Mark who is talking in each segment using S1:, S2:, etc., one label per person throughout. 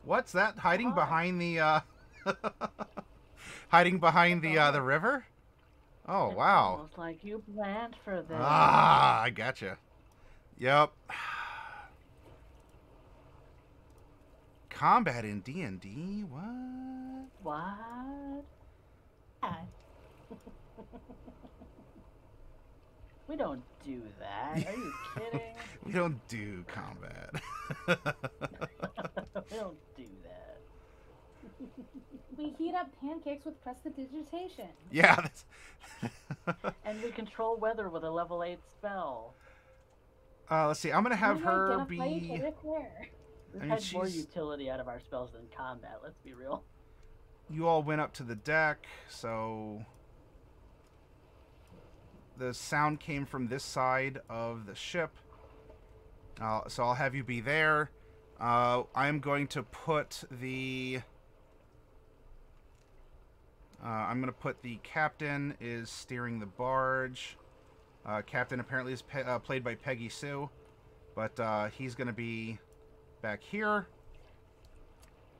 S1: What's that? Hiding behind the hiding behind the river? Oh,
S2: It's
S1: wow.
S2: almost like you planned for this.
S1: Ah, I gotcha. Yep. Combat in D&D? What?
S2: What? Yeah. We don't do that. Are you kidding?
S1: We don't do combat.
S2: We don't do that.
S3: We heat up pancakes with prestidigitation.
S1: Yeah. That's...
S2: And we control weather with a level 8 spell.
S1: Let's see. I'm gonna have her be.
S2: We've
S1: I mean,
S2: had more utility out of our spells than combat. Let's be real.
S1: You all went up to the deck, so the sound came from this side of the ship. So I'll have you be there. I'm going to put the. I'm going to put the captain is steering the barge. Captain apparently is played by Peggy Sue, but he's going to be back here.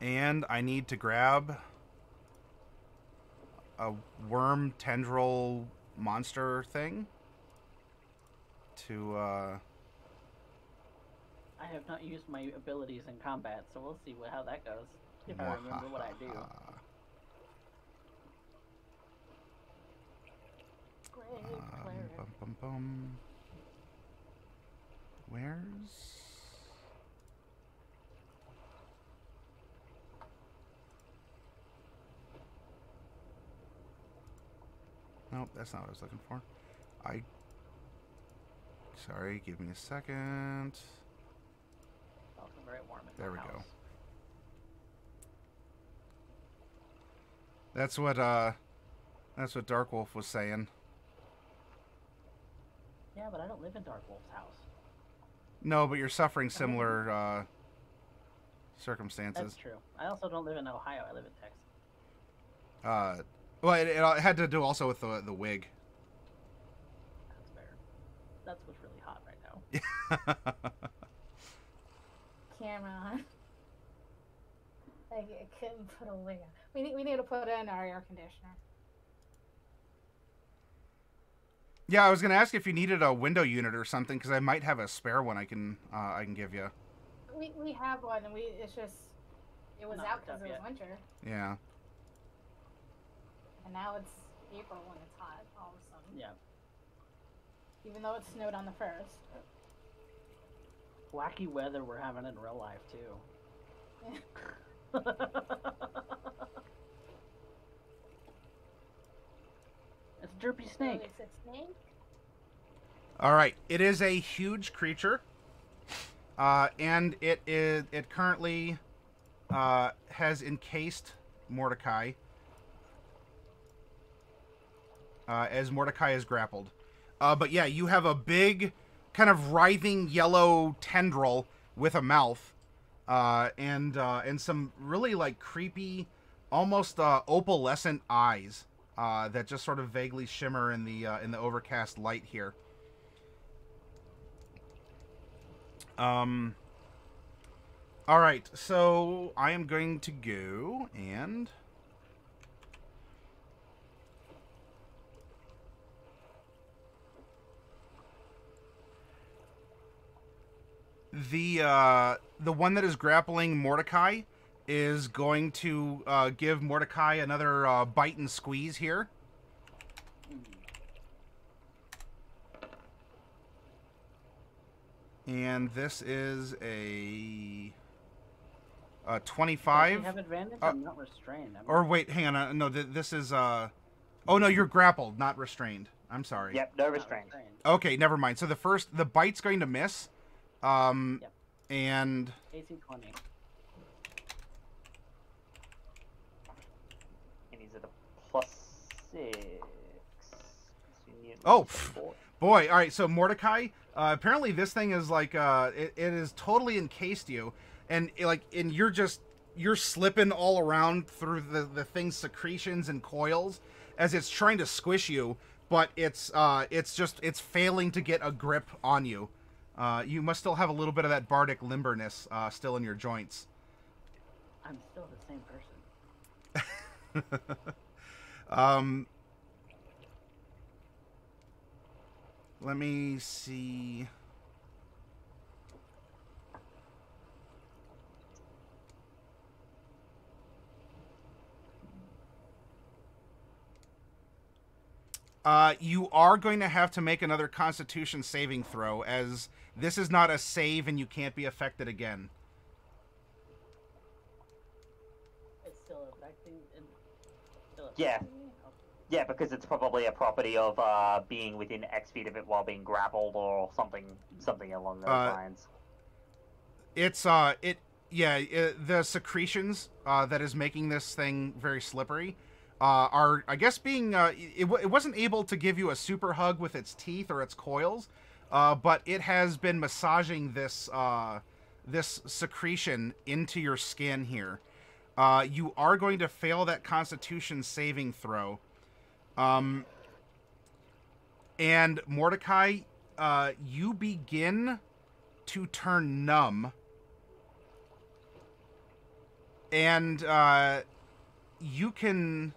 S1: And I need to grab a worm tendril monster thing to
S2: I have not used my abilities in combat, so we'll see how that goes. If I remember what I do.
S1: Bum, bum, bum. Where's... Nope, that's not what I was looking for. Sorry, give me a second.
S2: Also very warm in
S1: There we
S2: house.
S1: go. That's what Dark Wolf was saying.
S2: Yeah, but I don't live in Dark Wolf's house.
S1: No, but you're suffering similar circumstances.
S2: That's true. I also don't live in Ohio. I live in Texas.
S1: Well, it had to do also with the wig.
S2: That's fair. That's what's really hot right now.
S3: Camera on. I couldn't put a wig on. We need to put in our air conditioner.
S1: Yeah, I was gonna ask if you needed a window unit or something, because I might have a spare one I can give you.
S3: We have one, and it was
S2: Not
S3: out because it was
S2: yet.
S3: winter,
S1: Yeah.
S3: and now it's April when it's hot all of a sudden.
S2: Yeah.
S3: Even though it snowed on the 1st.
S2: Wacky weather we're having in real life too. It's a derpy snake.
S3: It's a snake.
S1: All right. It is a huge creature, and it currently has encased Mordecai. As Mordecai is grappled. But yeah, you have a big, kind of writhing yellow tendril with a mouth, and some really like creepy, almost opalescent eyes that just sort of vaguely shimmer in the overcast light here. All right, so I am going to go and. The one that is grappling Mordecai is going to give Mordecai another bite and squeeze here. And this is a 25.
S2: Do you have advantage? I'm not restrained.
S1: Or wait, hang on. No, this is oh no, you're grappled, not restrained. I'm sorry.
S4: Yep, no restraint.
S1: Okay, never mind. So the bite's going to miss.
S2: Yep.
S1: And
S2: AC 20.
S4: And he's at a +6.
S1: oh, boy! All right, so Mordecai. Apparently, this thing is like it is totally encased you, and you're slipping all around through the thing's secretions and coils as it's trying to squish you, but it's failing to get a grip on you. You must still have a little bit of that bardic limberness still in your joints.
S2: I'm still the same person.
S1: Let me see. You are going to have to make another Constitution saving throw, as this is not a save and you can't be affected again.
S2: It's still affecting.
S4: Yeah.
S2: Me? Okay.
S4: Yeah, because it's probably a property of being within X feet of it while being grappled or something along those lines.
S1: It's the secretions that is making this thing very slippery are, I guess, being it wasn't able to give you a super hug with its teeth or its coils, but it has been massaging this this secretion into your skin here. You are going to fail that Constitution saving throw. And Mordecai, you begin to turn numb. And you can,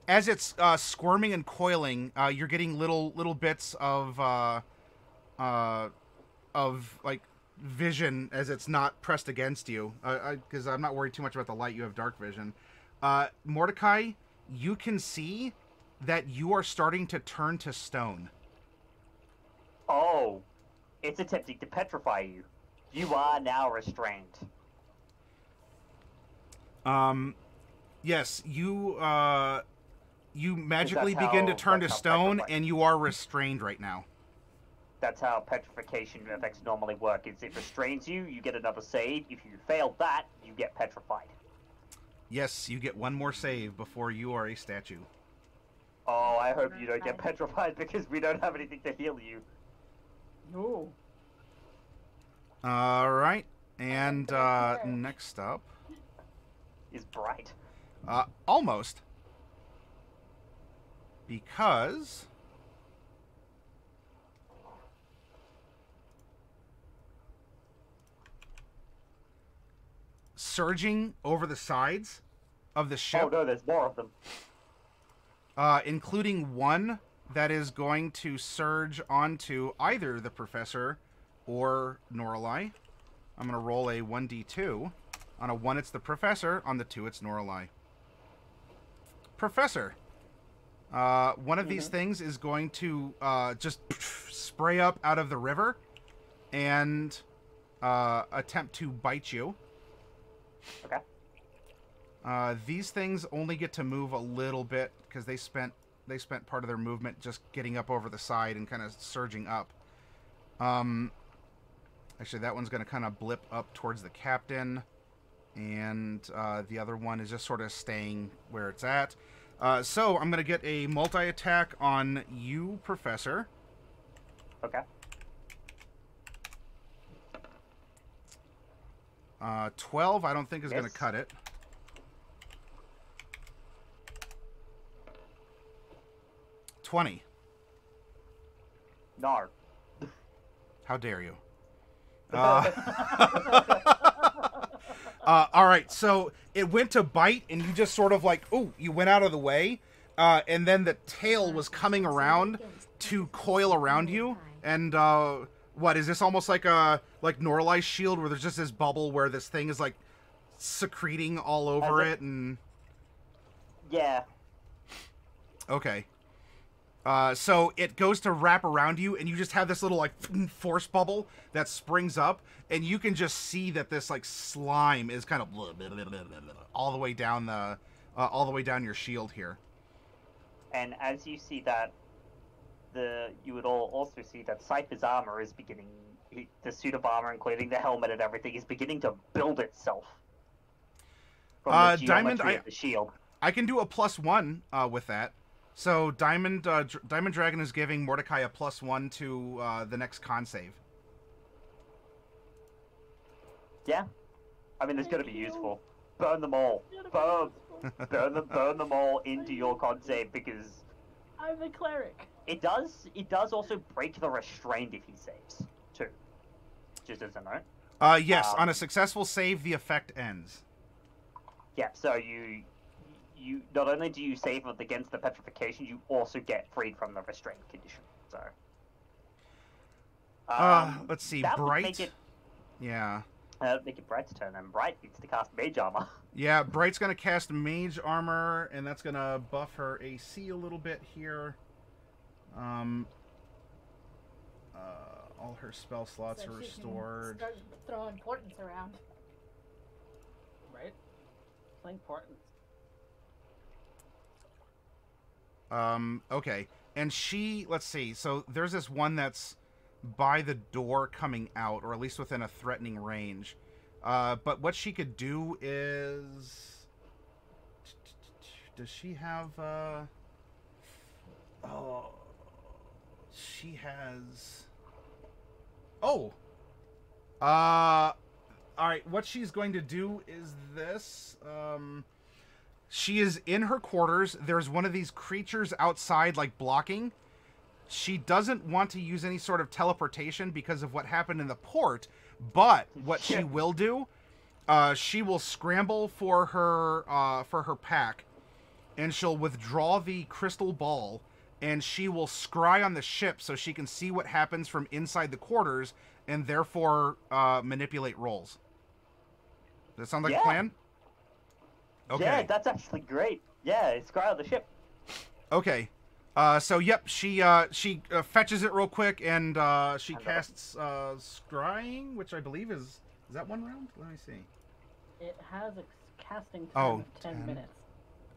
S1: as it's squirming and coiling, you're getting little bits of like vision as it's not pressed against you. Because I'm not worried too much about the light. You have dark vision. Mordecai, you can see that you are starting to turn to stone.
S4: Oh, it's attempting to petrify you. You are now restrained.
S1: Yes, you magically begin to turn to stone, and you are restrained right now.
S4: That's how petrification effects normally work. Is it restrains you, you get another save. If you fail that, you get petrified.
S1: Yes, you get one more save before you are a statue.
S4: Oh, I hope you don't get petrified because we don't have anything to heal you.
S2: No.
S1: Alright, and next up
S4: Is bright.
S1: almost. Because surging over the sides of the ship.
S4: Oh no, there's more of them.
S1: Including one that is going to surge onto either the Professor or Norlai. I'm going to roll a 1d2. On a 1, it's the Professor. On the 2, it's Norlai. Professor. One of these things is going to just spray up out of the river and attempt to bite you.
S4: Okay.
S1: These things only get to move a little bit because they spent part of their movement just getting up over the side and kind of surging up. Actually, that one's going to kind of blip up towards the captain, and the other one is just sort of staying where it's at. So I'm going to get a multi-attack on you, Professor.
S4: Okay.
S1: 12, I don't think is going to cut it. $20.
S4: No.
S1: How dare you? All right, so it went to bite, and you just sort of like, ooh, you went out of the way, and then the tail was coming around to coil around you, and what is this, almost like a Norlai's shield, where there's just this bubble where this thing is like secreting all over it, and
S4: yeah.
S1: Okay. So it goes to wrap around you, and you just have this little like force bubble that springs up, and you can just see that this like slime is kind of all the way down your shield here.
S4: And as you see that, you would also see that Cypher's armor is beginning. The suit of armor, including the helmet and everything, is beginning to build itself. From the geometry of the shield.
S1: I can do a +1 with that. So Diamond Dragon is giving Mordecai a +1 to the next con save.
S4: Yeah, I mean it's gonna be useful. Burn them all. Burn them all into your con save because
S2: I'm the cleric.
S4: It does also break the restraint if he saves too. Just as a note.
S1: Yes. On a successful save, the effect ends.
S4: Yeah. So you not only do you save against the petrification, you also get freed from the restraint condition. So.
S1: Let's see.
S4: That would
S1: Bright.
S4: make it.
S1: Yeah.
S4: Make it Bright's turn, and Bright needs to cast Mage Armor.
S1: Yeah, Bright's gonna cast Mage Armor, and that's gonna buff her AC a little bit here. All her spell slots
S3: So
S1: are
S3: she can
S1: restored.
S3: start throwing portents around.
S2: Right? Playing portents.
S1: Okay. And she, let's see, so there's this one that's by the door coming out, or at least within a threatening range. But what she could do is... Does she have, Oh... She has... Oh! Alright, what she's going to do is this. She is in her quarters. There's one of these creatures outside, like, blocking. She doesn't want to use any sort of teleportation because of what happened in the port, but what she will do, she will scramble for her pack, and she'll withdraw the crystal ball, and she will scry on the ship so she can see what happens from inside the quarters, and therefore manipulate rolls. Does that sound like a plan? Okay.
S4: Yeah, that's actually great. Yeah, scry on the ship.
S1: Okay. So yep, she fetches it real quick, and she casts scrying, which I believe is that 1 round? Let me see.
S2: It has a casting time of 10 minutes.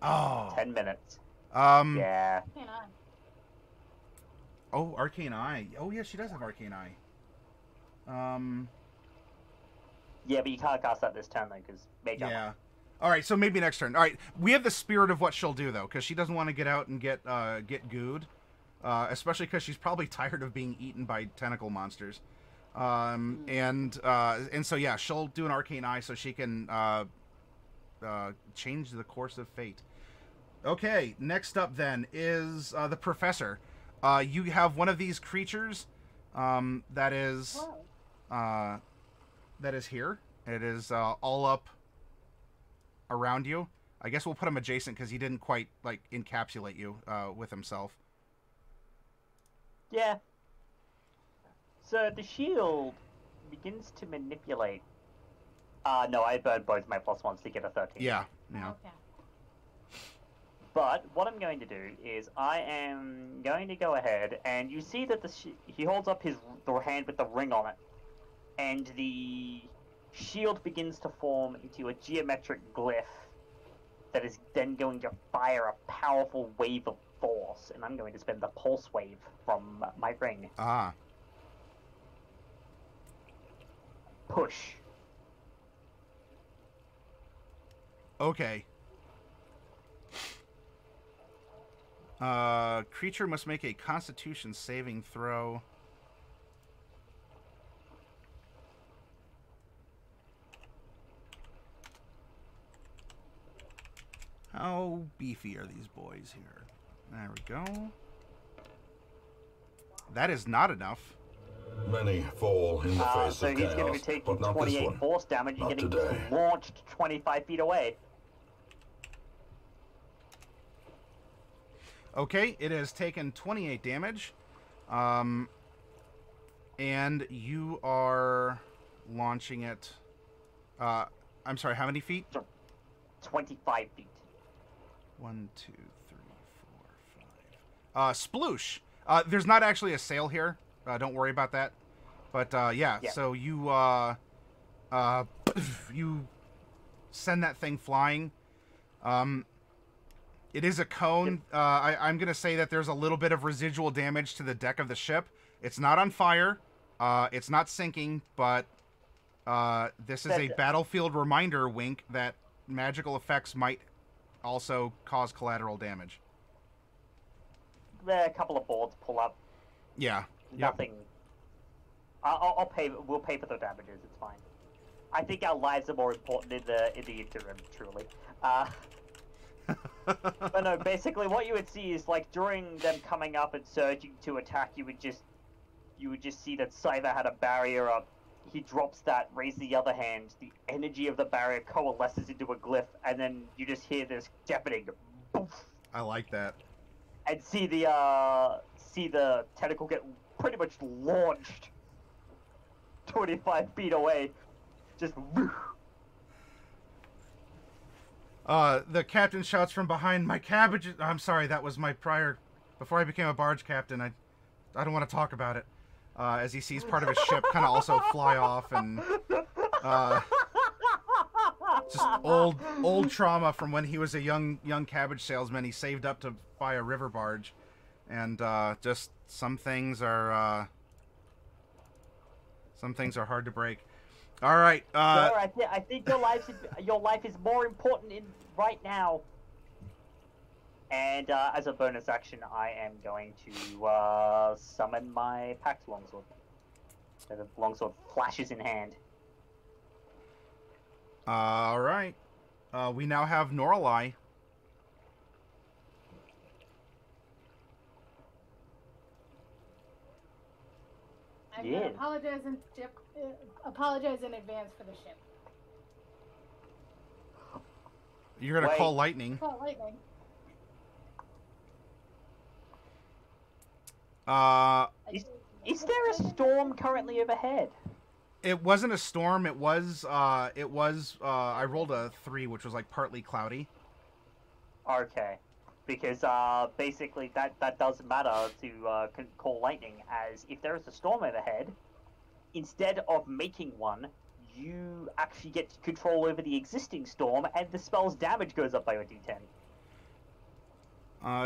S1: Oh.
S4: 10 minutes.
S1: Yeah.
S3: Hang on.
S1: Oh, Arcane Eye. Oh yeah, she does have Arcane Eye.
S4: Yeah, but you can't cast that this turn though, because Mage Armor.
S1: Yeah. All right, so maybe next turn. All right, we have the spirit of what she'll do though, because she doesn't want to get out and get gooed, especially because she's probably tired of being eaten by tentacle monsters. And so yeah, she'll do an Arcane Eye so she can change the course of fate. Okay, next up then is the Professor. You have one of these creatures that is here. It is all up around you. I guess we'll put him adjacent because he didn't quite like encapsulate you with himself.
S4: Yeah. So the shield begins to manipulate. No, I burned both my +1s to get a 13.
S1: Yeah. Yeah.
S3: Okay.
S4: But what I'm going to do is I am going to go ahead, and you see that he holds up the hand with the ring on it, and the shield begins to form into a geometric glyph that is then going to fire a powerful wave of force, and I'm going to spend the pulse wave from my ring.
S1: Ah.
S4: Push.
S1: Okay. Creature must make a Constitution saving throw. How beefy are these boys here? There we go. That is not enough.
S5: Many fall in the face
S4: So
S5: of
S4: he's
S5: chaos,
S4: going to be taking
S5: but not this
S4: 28
S5: one.
S4: force damage and
S5: Not
S4: getting
S5: today.
S4: launched 25 feet away.
S1: Okay, it has taken 28 damage. And you are launching it. I'm sorry, how many feet?
S4: 25 feet.
S1: 1, 2, 3, 4, 5. Sploosh. There's not actually a sail here. Don't worry about that. But yeah, so you you send that thing flying. It is a cone. I'm going to say that there's a little bit of residual damage to the deck of the ship. It's not on fire. It's not sinking, but this is a battlefield reminder, wink, that magical effects might also cause collateral damage.
S4: A couple of boards pull up.
S1: Yeah.
S4: Nothing. We'll pay for the damages. It's fine. I think our lives are more important in the interim, truly. But no, basically what you would see is like during them coming up and surging to attack, you would just see that Cyber had a barrier up he drops that, raises the other hand, the energy of the barrier coalesces into a glyph, and then you just hear this deafening poof,
S1: I like that.
S4: and see the tentacle get pretty much launched 25 feet away. Just woof.
S1: The captain shouts from behind, "My cabbage!" I'm sorry, that was my prior. Before I became a barge captain, I don't want to talk about it. As he sees part of his ship kind of also fly off, and just old trauma from when he was a young cabbage salesman. He saved up to buy a river barge, and just some things are hard to break. All right.
S4: Sir, I think your life is more important right now. And as a bonus action, I am going to summon my packed longsword. So the longsword flashes in hand.
S1: All right. We now have Norlai.
S3: I'm
S4: Yeah.
S3: gonna apologize in advance for the ship.
S1: You're gonna
S4: Wait.
S1: call lightning.
S3: Call lightning.
S4: Is there a storm currently overhead?
S1: It wasn't a storm. It was. I rolled a 3, which was like partly cloudy.
S4: Okay, because basically that doesn't matter to call lightning, as if there is a storm overhead, instead of making one, you actually get control over the existing storm, and the spell's damage goes up by a d10.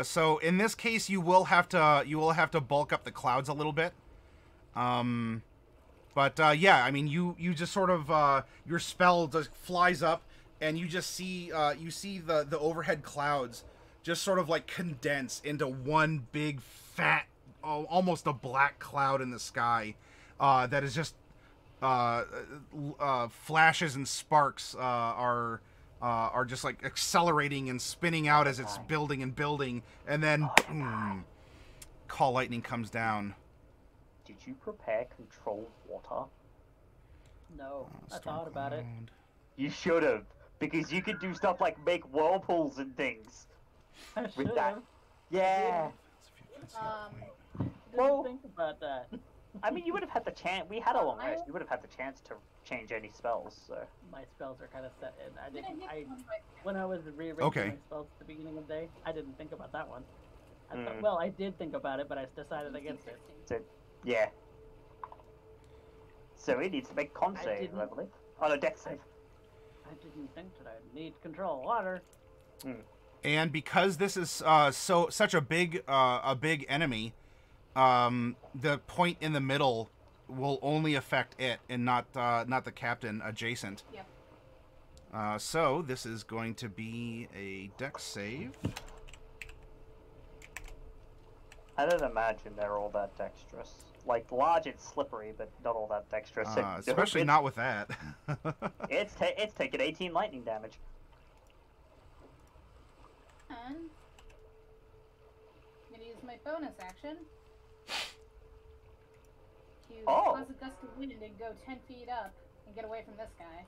S1: So in this case, you will have to bulk up the clouds a little bit. But yeah, I mean, you just sort of your spell just flies up, and you just see the overhead clouds just sort of like condense into one big fat, almost a black cloud in the sky, that is just flashes and sparks are just like accelerating and spinning out as it's building and building, and then call lightning comes down.
S4: Did you prepare controlled water?
S2: No, I thought about it.
S4: You should have, because you could do stuff like make whirlpools and things
S2: I
S4: with
S2: should
S4: that.
S2: have.
S4: Yeah.
S2: Didn't think about that.
S4: I mean, you would have had the chance. We had a long rest. You would have had the chance to change any spells. So.
S2: My spells are kind of set in. I didn't.
S3: Gonna hit one right there.
S2: When I was rearranging
S1: Okay.
S2: my spells at the beginning of the day, I didn't think about that one. I
S4: Mm.
S2: thought, well, I did think about it, but I decided against it.
S4: So, yeah. So it needs to make con
S2: I
S4: save,
S2: didn't-
S4: I believe. Oh, no, dex save.
S2: I didn't think that I'd need control of water.
S1: And because this is such a big enemy, the point in the middle will only affect it and not the captain adjacent.
S3: Yep.
S1: So this is going to be a dex save.
S4: I don't imagine they're all that dexterous. Like, large and slippery, but not all that dexterous. So
S1: Especially not with that.
S4: It's taken 18 lightning damage.
S3: And I'm gonna use my bonus action to cause a gust of wind and go 10 feet up and get away from this guy.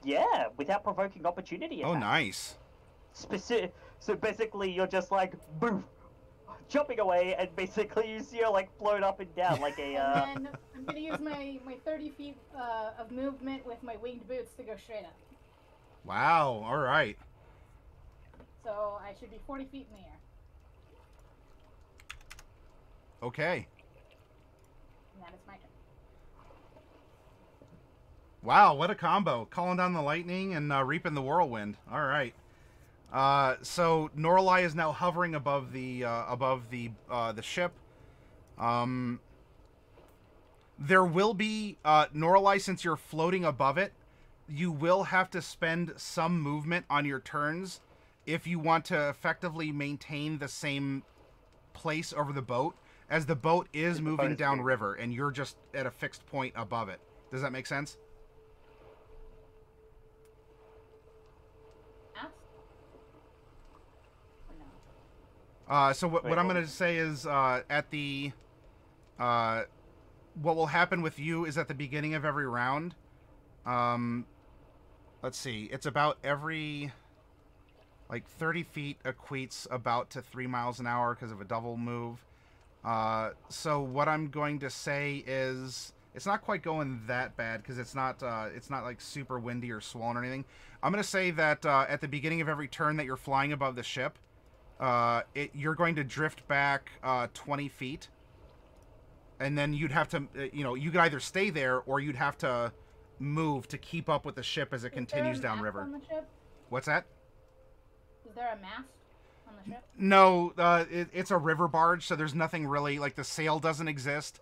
S4: Yeah, without provoking opportunity
S1: Oh,
S4: attack.
S1: nice.
S4: So basically, you're just like, boof, jumping away, and basically you see her like float up and down like a.
S3: And then I'm gonna use my 30 feet of movement with my winged boots to go straight up.
S1: Wow. All right.
S3: So I should be 40 feet in the air.
S1: Okay.
S3: And that is my turn.
S1: Wow, what a combo. Calling down the lightning and reaping the whirlwind. All right. So Norlai is now hovering above the ship. There will be Norlai, since you're floating above it, you will have to spend some movement on your turns if you want to effectively maintain the same place over the boat, as the boat is moving downriver and you're just at a fixed point above it. Does that make sense?
S3: Ask? Or no?
S1: So what I'm going to say is at the what will happen with you is at the beginning of every round. Let's see. It's about every, like, 30 feet equates about to 3 miles an hour because of a double move. So what I'm going to say is, it's not quite going that bad because it's not like super windy or swollen or anything. I'm going to say that at the beginning of every turn that you're flying above the ship, you're going to drift back 20 feet. And then you'd have to, you could either stay there or you'd have to move to keep up with the ship as it continues downriver.
S3: On the ship?
S1: What's that?
S3: Is there a mast on the ship?
S1: No, it's a river barge, so there's nothing really, like, the sail doesn't exist.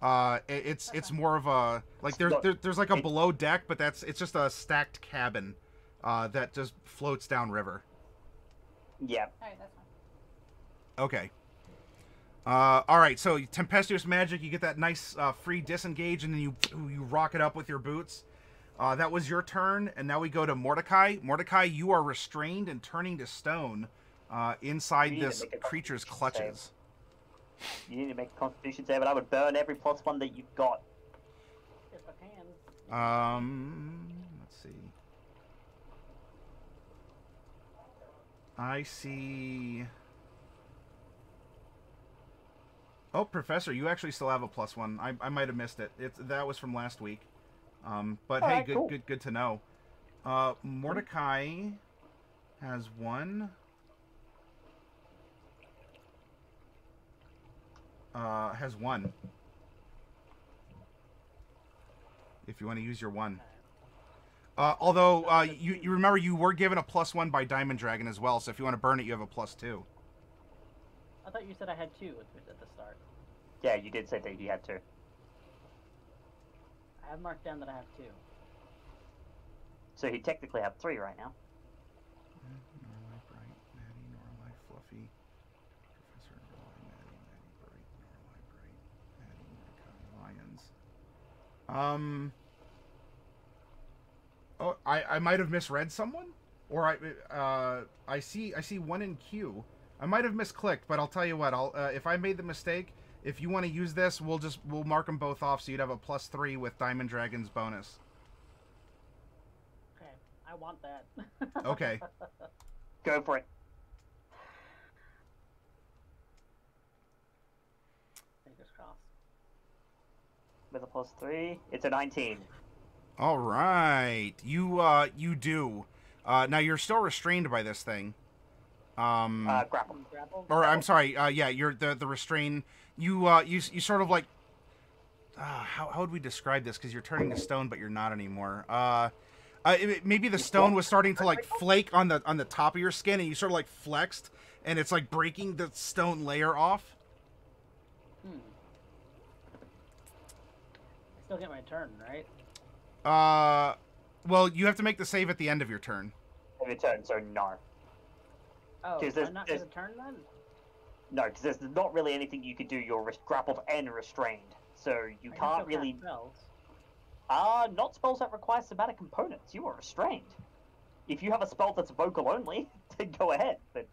S1: It's more of a, like, there's like a below deck, but it's just a stacked cabin that just floats downriver.
S4: Yeah.
S3: Alright, that's fine.
S1: Okay. Alright, so tempestuous magic, you get that nice free disengage, and then you rock it up with your boots. That was your turn, and now we go to Mordecai. Mordecai, you are restrained and turning to stone inside this creature's clutches.
S4: You need to make a Constitution save, and I would burn every +1 that you've got.
S2: If I can.
S1: Let's see. I see. Oh, Professor, you actually still have a +1. I might have missed it. That was from last week. But hey,
S4: right, cool.
S1: good to know. Mordecai has 1. Has 1. If you want to use your 1. Although, you remember you were given a +1 by Diamond Dragon as well, so if you want to burn it, you have a +2.
S2: I thought you said I had 2 at the start.
S4: Yeah, you did say that you had 2.
S2: I have marked down that I have 2.
S4: So you technically have 3 right now.
S1: Norlight, Bright, Maddie, Norlight, Fluffy, Professor, Norlight, Maddie, Bright, Norlight, Bright, Maddie, Mordecai, Lions. Oh, I might have misread someone, or I see 1 in Q. I might have misclicked, but I'll tell you what. If I made the mistake, if you want to use this, we'll mark them both off, so you'd have a +3 with Diamond Dragon's bonus.
S2: Okay, I want that.
S1: Okay.
S4: Go for it.
S2: Fingers crossed.
S4: With a +3, it's a 19.
S1: All right, you do. Now you're still restrained by this thing.
S4: Grapple.
S1: Or I'm sorry. Yeah, you're the restrain. You sort of like. How would we describe this? Because you're turning to stone, but you're not anymore. Maybe the stone was starting to like flake on the top of your skin, and you sort of like flexed, and it's like breaking the stone layer off.
S2: I still get my turn, right?
S1: Well, you have to make the save at the end of your turn.
S4: Every turn, so no.
S2: Oh,
S4: Because
S2: I'm not going to turn then?
S4: No, because there's not really anything you can do. You're grappled and restrained, so you
S2: I can
S4: can't
S2: still
S4: really.
S2: cast spells.
S4: Not spells that require somatic components. You are restrained. If you have a spell that's vocal only, then go ahead. But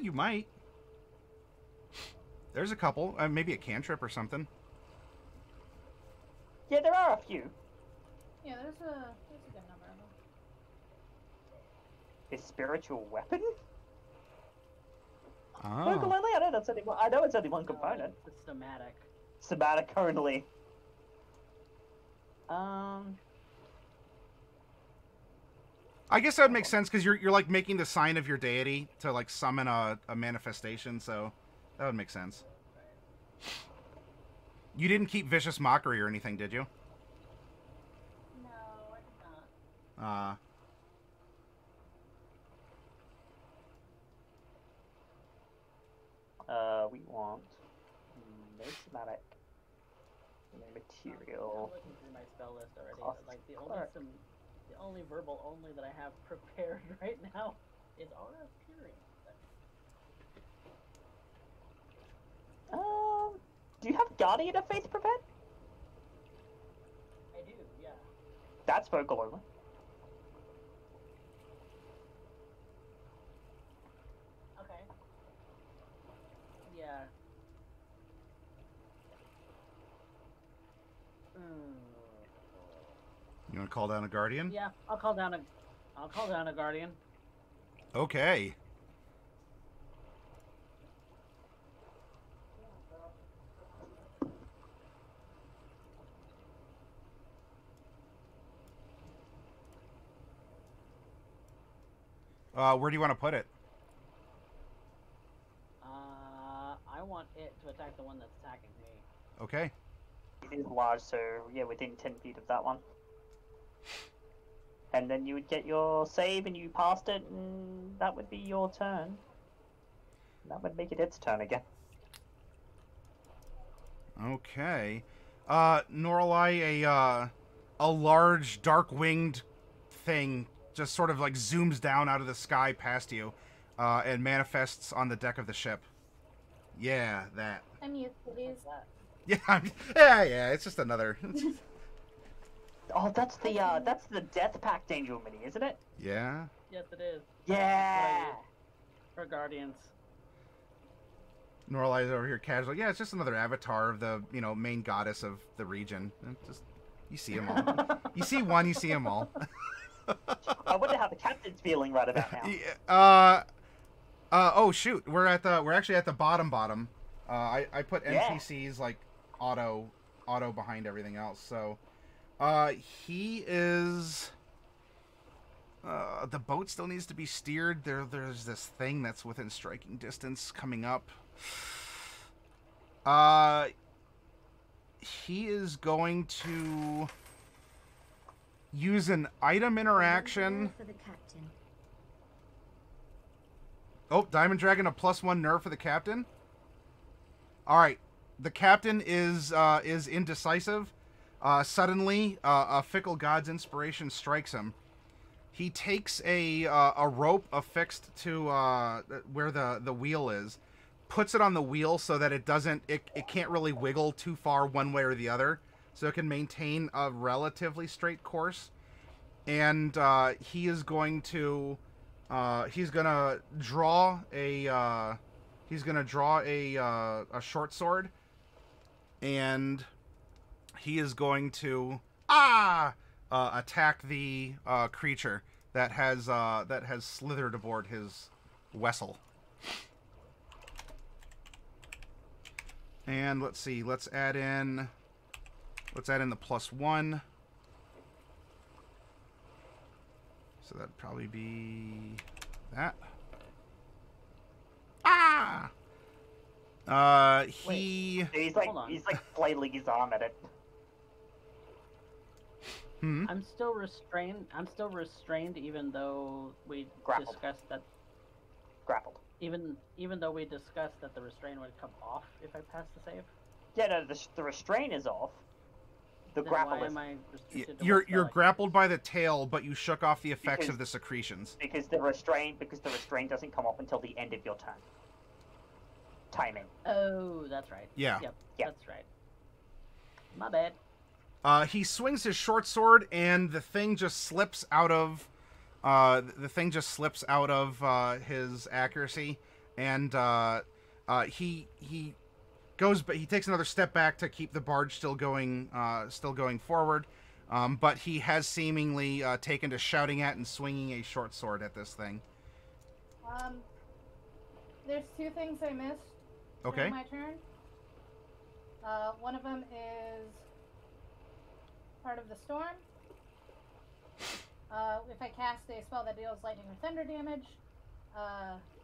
S1: You might. There's a couple. Maybe a cantrip or something.
S4: yeah, there are a few.
S3: Yeah, there's a good number of them.
S4: A spiritual weapon?
S1: Oh.
S4: Vocal only? I know it's only one component.
S2: It's somatic.
S4: Somatic only.
S1: I guess that would make sense because you're like making the sign of your deity to like summon a manifestation, so that would make sense. You didn't keep vicious mockery or anything, did you?
S3: No, I did not.
S4: We want no somatic, no
S2: I'm
S4: material.
S2: looking through my spell list already.
S4: Cost
S2: Like the
S4: cleric.
S2: only verbal only that I have prepared right now is Aura of Fury.
S4: Do you have Guardian of Faith prepared?
S2: I do, yeah.
S4: That's vocal only.
S2: Okay. Yeah.
S1: You want to call down a guardian?
S2: Yeah, I'll call down a guardian.
S1: Okay. Where do you want to put it?
S2: I want it to attack the one that's attacking me.
S1: Okay.
S4: It is large, so yeah, within 10 feet of that one. And then you would get your save, and you passed it, and that would be your turn. That would make it its turn again.
S1: Okay. Norlai, a large, dark-winged thing just sort of like zooms down out of the sky past you, and manifests on the deck of the ship. Yeah, that.
S3: I'm used to these.
S1: Yeah, yeah. It's just another.
S4: Oh, that's the Death Pact Angel mini, isn't it?
S1: Yeah.
S2: Yes, it is.
S4: Yeah.
S2: For guardians.
S1: Norlai's over here casually. Yeah, it's just another avatar of the main goddess of the region. Just you see them all. You see one, you see them all.
S4: I wonder how the captain's feeling right about now.
S1: Yeah, oh shoot, we're actually at the bottom. I put NPCs like auto behind everything else. So, he is. The boat still needs to be steered. There's this thing that's within striking distance coming up. He is going to use an item interaction.
S6: For the captain.
S1: Oh, Diamond Dragon, a +1 nerve for the captain. All right, the captain is indecisive. Suddenly, a fickle god's inspiration strikes him. He takes a rope affixed to where the wheel is, puts it on the wheel so that it can't really wiggle too far one way or the other, so it can maintain a relatively straight course. And he's gonna draw a short sword, and he is going to attack the creature that has slithered aboard his vessel. And let's see, let's add in the +1. So that'd probably be that.
S4: He's like flailing his arm at it.
S2: I'm still restrained, even though we
S4: Grappled.
S2: discussed that.
S4: Grappled.
S2: Even though we discussed that the restraint would come off if I pass the save.
S4: Yeah, no, the restraint is off. The
S2: Then
S4: grapple
S2: why
S4: is
S2: am I restricted to
S1: You're
S2: what spell I
S1: grappled by the tail, but you shook off the effects
S4: Because-
S1: of the secretions.
S4: because the restraint doesn't come off until the end of your turn. Timing.
S2: can? Oh, that's right.
S1: Yeah.
S2: Yep,
S4: Yep.
S2: that's right. My bad.
S1: He swings his short sword, and the thing just slips out of his accuracy, and he goes, but he takes another step back to keep the barge still going forward. But he has seemingly taken to shouting at and swinging a short sword at this thing.
S3: There's two things I missed.
S1: Okay.
S3: during my turn. One of them is part of the storm. If I cast a spell that deals lightning or thunder damage,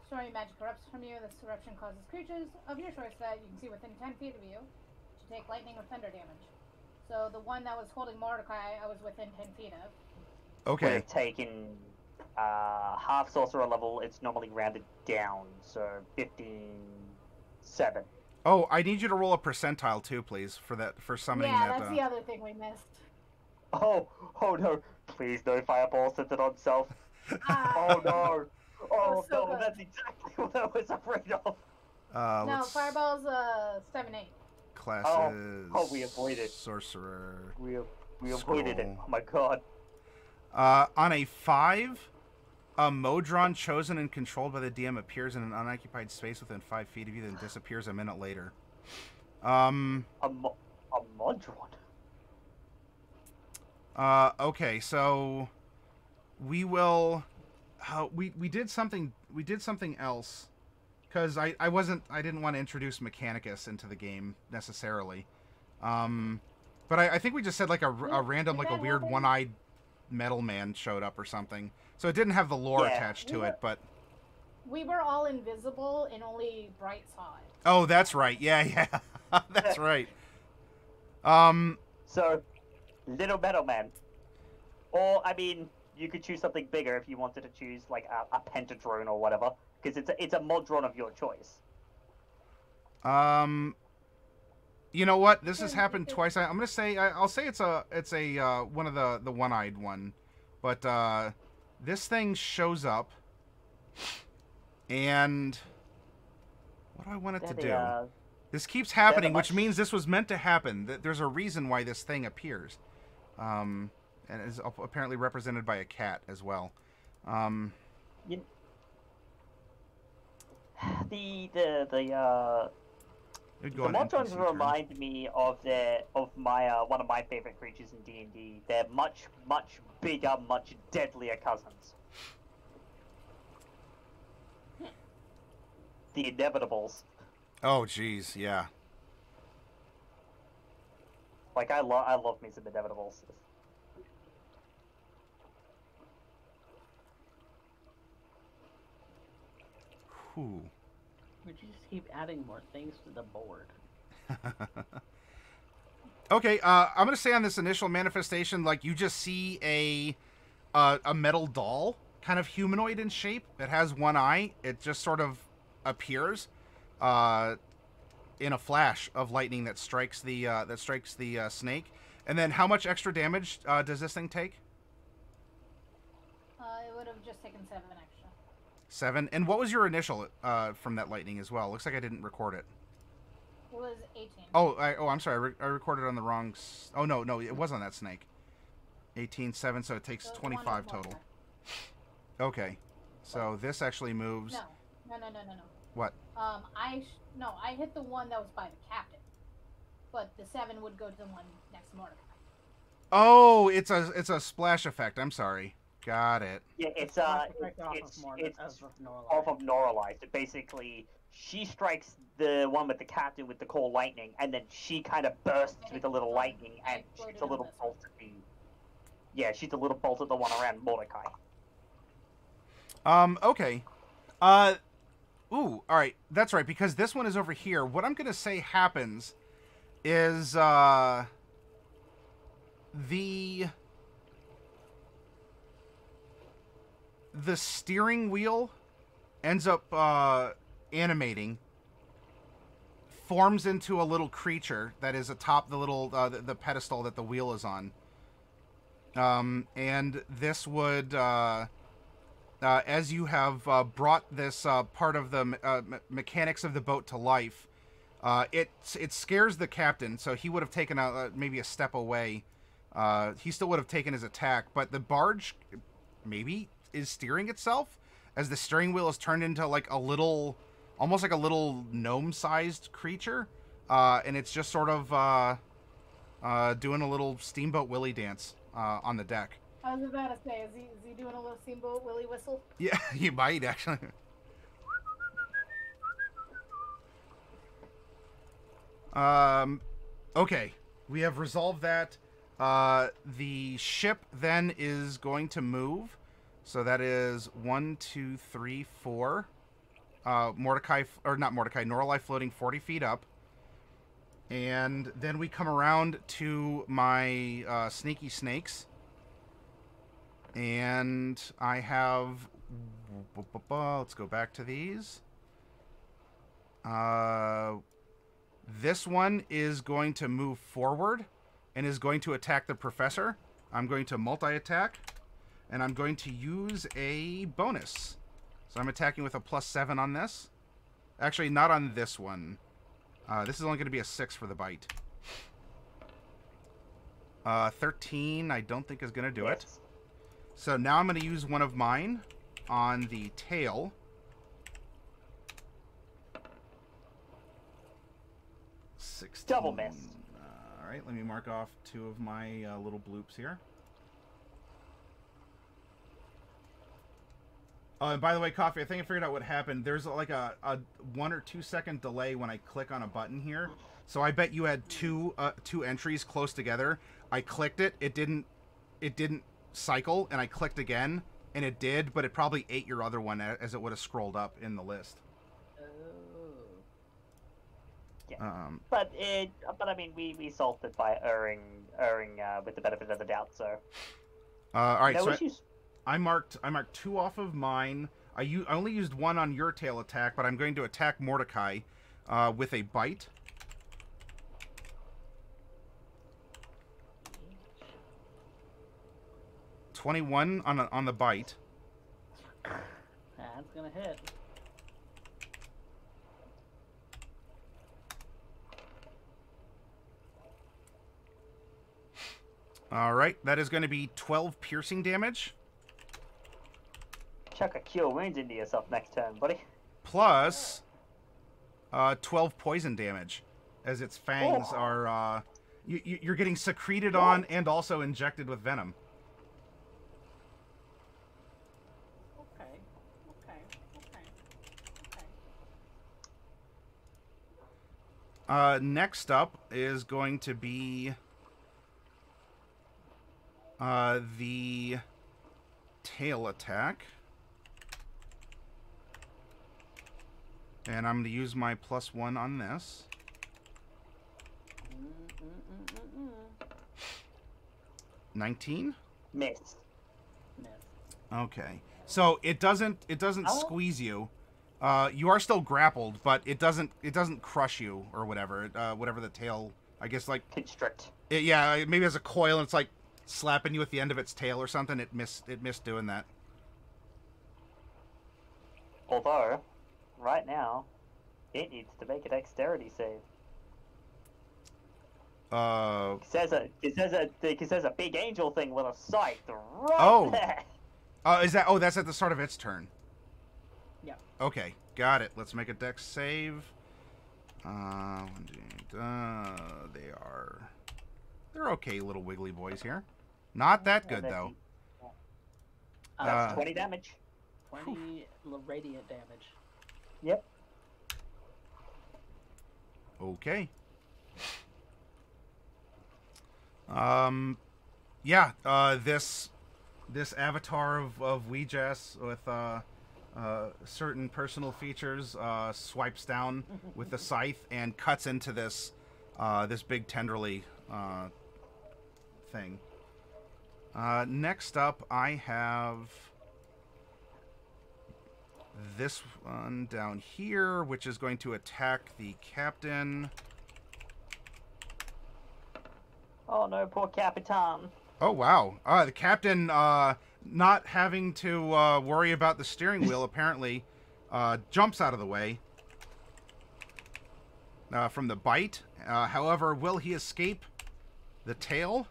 S3: stormy magic erupts from you. This eruption causes creatures of your choice that you can see within 10 feet of you to take lightning or thunder damage. So the one that was holding Mordecai, I was within 10 feet of.
S1: Okay.
S4: Would have taken half sorcerer level. It's normally rounded down, so 15-7.
S1: Oh, I need you to roll a percentile too, please, for summoning
S3: Yeah,
S1: that.
S3: that's the other thing we missed.
S4: Oh no! Please no fireball centered on self. Oh no! Oh
S3: so
S4: no!
S3: good.
S4: That's exactly what I was afraid of.
S3: No,
S1: let's-
S3: Fireball's 7-8.
S1: Classes.
S4: Oh, we avoided.
S1: Sorcerer.
S4: We avoided it.
S1: Scroll.
S4: Oh my god!
S1: On a 5, a Modron chosen and controlled by the DM appears in an unoccupied space within 5 feet of you, then disappears a minute later.
S4: A Modron.
S1: Okay, so we will. We did something. We did something else because I didn't want to introduce Mechanicus into the game necessarily. But I think we just said like a random like a weird one-eyed metal man showed up or something. So it didn't have the lore attached to it, but
S3: we were all invisible and only Bright saw it.
S1: oh, that's right. Yeah. That's right.
S4: So, little metal man. Or, I mean, you could choose something bigger if you wanted to choose, like, a pentadrone or whatever. Because it's a mod drone of your choice.
S1: You know what? This has happened twice. I'm gonna say I'll say it's a one of the one-eyed one, but this thing shows up, and what do I want it to do? This keeps happening, which means this was meant to happen. There's a reason why this thing appears, and is apparently represented by a cat as well.
S4: The mod drones remind me of my one of my favorite creatures in D&D. They're much bigger, much deadlier cousins. The Inevitables.
S1: Oh, jeez, yeah.
S4: Like I love me some Inevitables.
S1: Whew.
S2: We just keep adding more things to the board.
S1: Okay, I'm gonna say on this initial manifestation, like you just see a metal doll, kind of humanoid in shape. It has one eye. It just sort of appears in a flash of lightning that strikes the snake. And then, how much extra damage does this thing take?
S3: It would have just taken 7 extra.
S1: 7. And what was your initial from that lightning as well? Looks like I didn't record it.
S3: It was 18.
S1: Oh, I'm sorry. I recorded on the wrong. Oh no, it was on that snake. 18, 7, so it takes 25 total. Okay, so this actually moves.
S3: No.
S1: What?
S3: I hit the one that was by the captain, but the 7 would go to the one next to Mordecai.
S1: Oh, it's a splash effect. I'm sorry. Got it.
S4: Yeah, it's
S2: off
S4: of Noralize. It basically, she strikes the one with the captain with the cold lightning, and then she kind of bursts with a little lightning, and shoots a little bolt at the. Yeah, shoots a little bolt at the one around Mordecai.
S1: Okay. Ooh, all right. That's right, because this one is over here. What I'm gonna say happens is the steering wheel ends up animating, forms into a little creature that is atop the little the pedestal that the wheel is on. And this would, as you have brought this part of the mechanics of the boat to life, it scares the captain, so he would have taken maybe a step away. He still would have taken his attack, but the barge maybe is steering itself as the steering wheel is turned into like a little, almost like a little gnome-sized creature, and it's just sort of doing a little Steamboat Willie dance on the deck.
S3: I was about to say, is he doing a little Steamboat Willie whistle?
S1: Yeah, he might actually. Okay, we have resolved that. The ship then is going to move. So that is 1, 2, 3, 4. Mordecai, or not Mordecai, Norlai floating 40 feet up. And then we come around to my sneaky snakes. And I have... Let's go back to these. This one is going to move forward and is going to attack the professor. I'm going to multi-attack. And I'm going to use a bonus. So I'm attacking with a +7 on this. Actually, not on this one. This is only going to be a 6 for the bite. 13, I don't think is going to do it. So now I'm going to use one of mine on the tail. 16.
S4: Double miss.
S1: All right, let me mark off 2 of my little bloops here. By the way, Coffee, I think I figured out what happened. There's like a 1 or 2 second delay when I click on a button here. So I bet you had two entries close together. I clicked it. It didn't cycle, and I clicked again, and it did, but it probably ate your other one as it would have scrolled up in the list.
S2: Oh.
S4: Yeah. But I mean, we solved it by erring with the benefit of the doubt. So.
S1: All right.
S4: No
S1: So
S4: issues.
S1: I marked 2 off of mine. I only used 1 on your tail attack, but I'm going to attack Mordecai with a bite. $21 on the bite.
S2: That's gonna hit.
S1: All right, that is going to be 12 piercing damage.
S4: Chuck a cure wounds into yourself next turn, buddy.
S1: Plus 12 poison damage, as its fangs are you're getting secreted on and also injected with venom.
S2: Okay.
S1: Next up is going to be the tail attack. And I'm going to use my +1 on this. 19?
S4: Miss.
S1: Okay. So it doesn't squeeze you. You are still grappled, but it doesn't crush you or whatever. Whatever the tail, I guess, like
S4: Constrict.
S1: yeah, maybe as a coil, and it's like slapping you with the end of its tail or something. It missed doing that.
S4: Although, right now, it needs to make a dexterity save. Because there's a big angel thing with a scythe right there.
S1: That's at the start of its turn.
S2: Yeah.
S1: Okay, got it. Let's make a dex save. They're okay little wiggly boys here. Not that good though.
S4: That's 20 damage.
S2: 20 radiant damage.
S4: Yep.
S1: Okay. This avatar of Weejas with certain personal features swipes down with the scythe and cuts into this big tenderly thing. Next up, I have this one down here, which is going to attack the captain.
S4: Oh no, poor Capitan.
S1: Oh, wow. The captain, not having to worry about the steering wheel, apparently, jumps out of the way from the bite. However, will he escape the tail?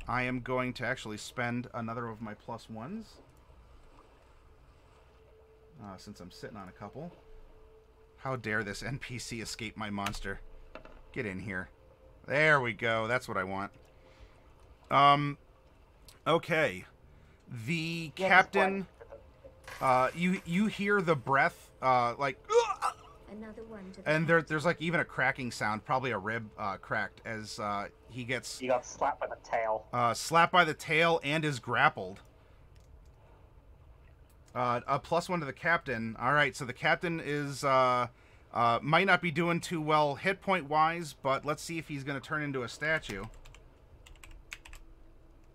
S1: I am going to actually spend another of my +1s. Since I'm sitting on a couple. How dare this NPC escape my monster? Get in here. There we go. That's what I want. Okay. The captain, you hear the breath, like,
S6: Another one to
S1: and there's like even a cracking sound, probably a rib cracked as he gets
S4: You got slapped by the tail.
S1: slapped by the tail and is grappled. A +1 to the captain. All right, so the captain is might not be doing too well hit point wise, but let's see if he's going to turn into a statue.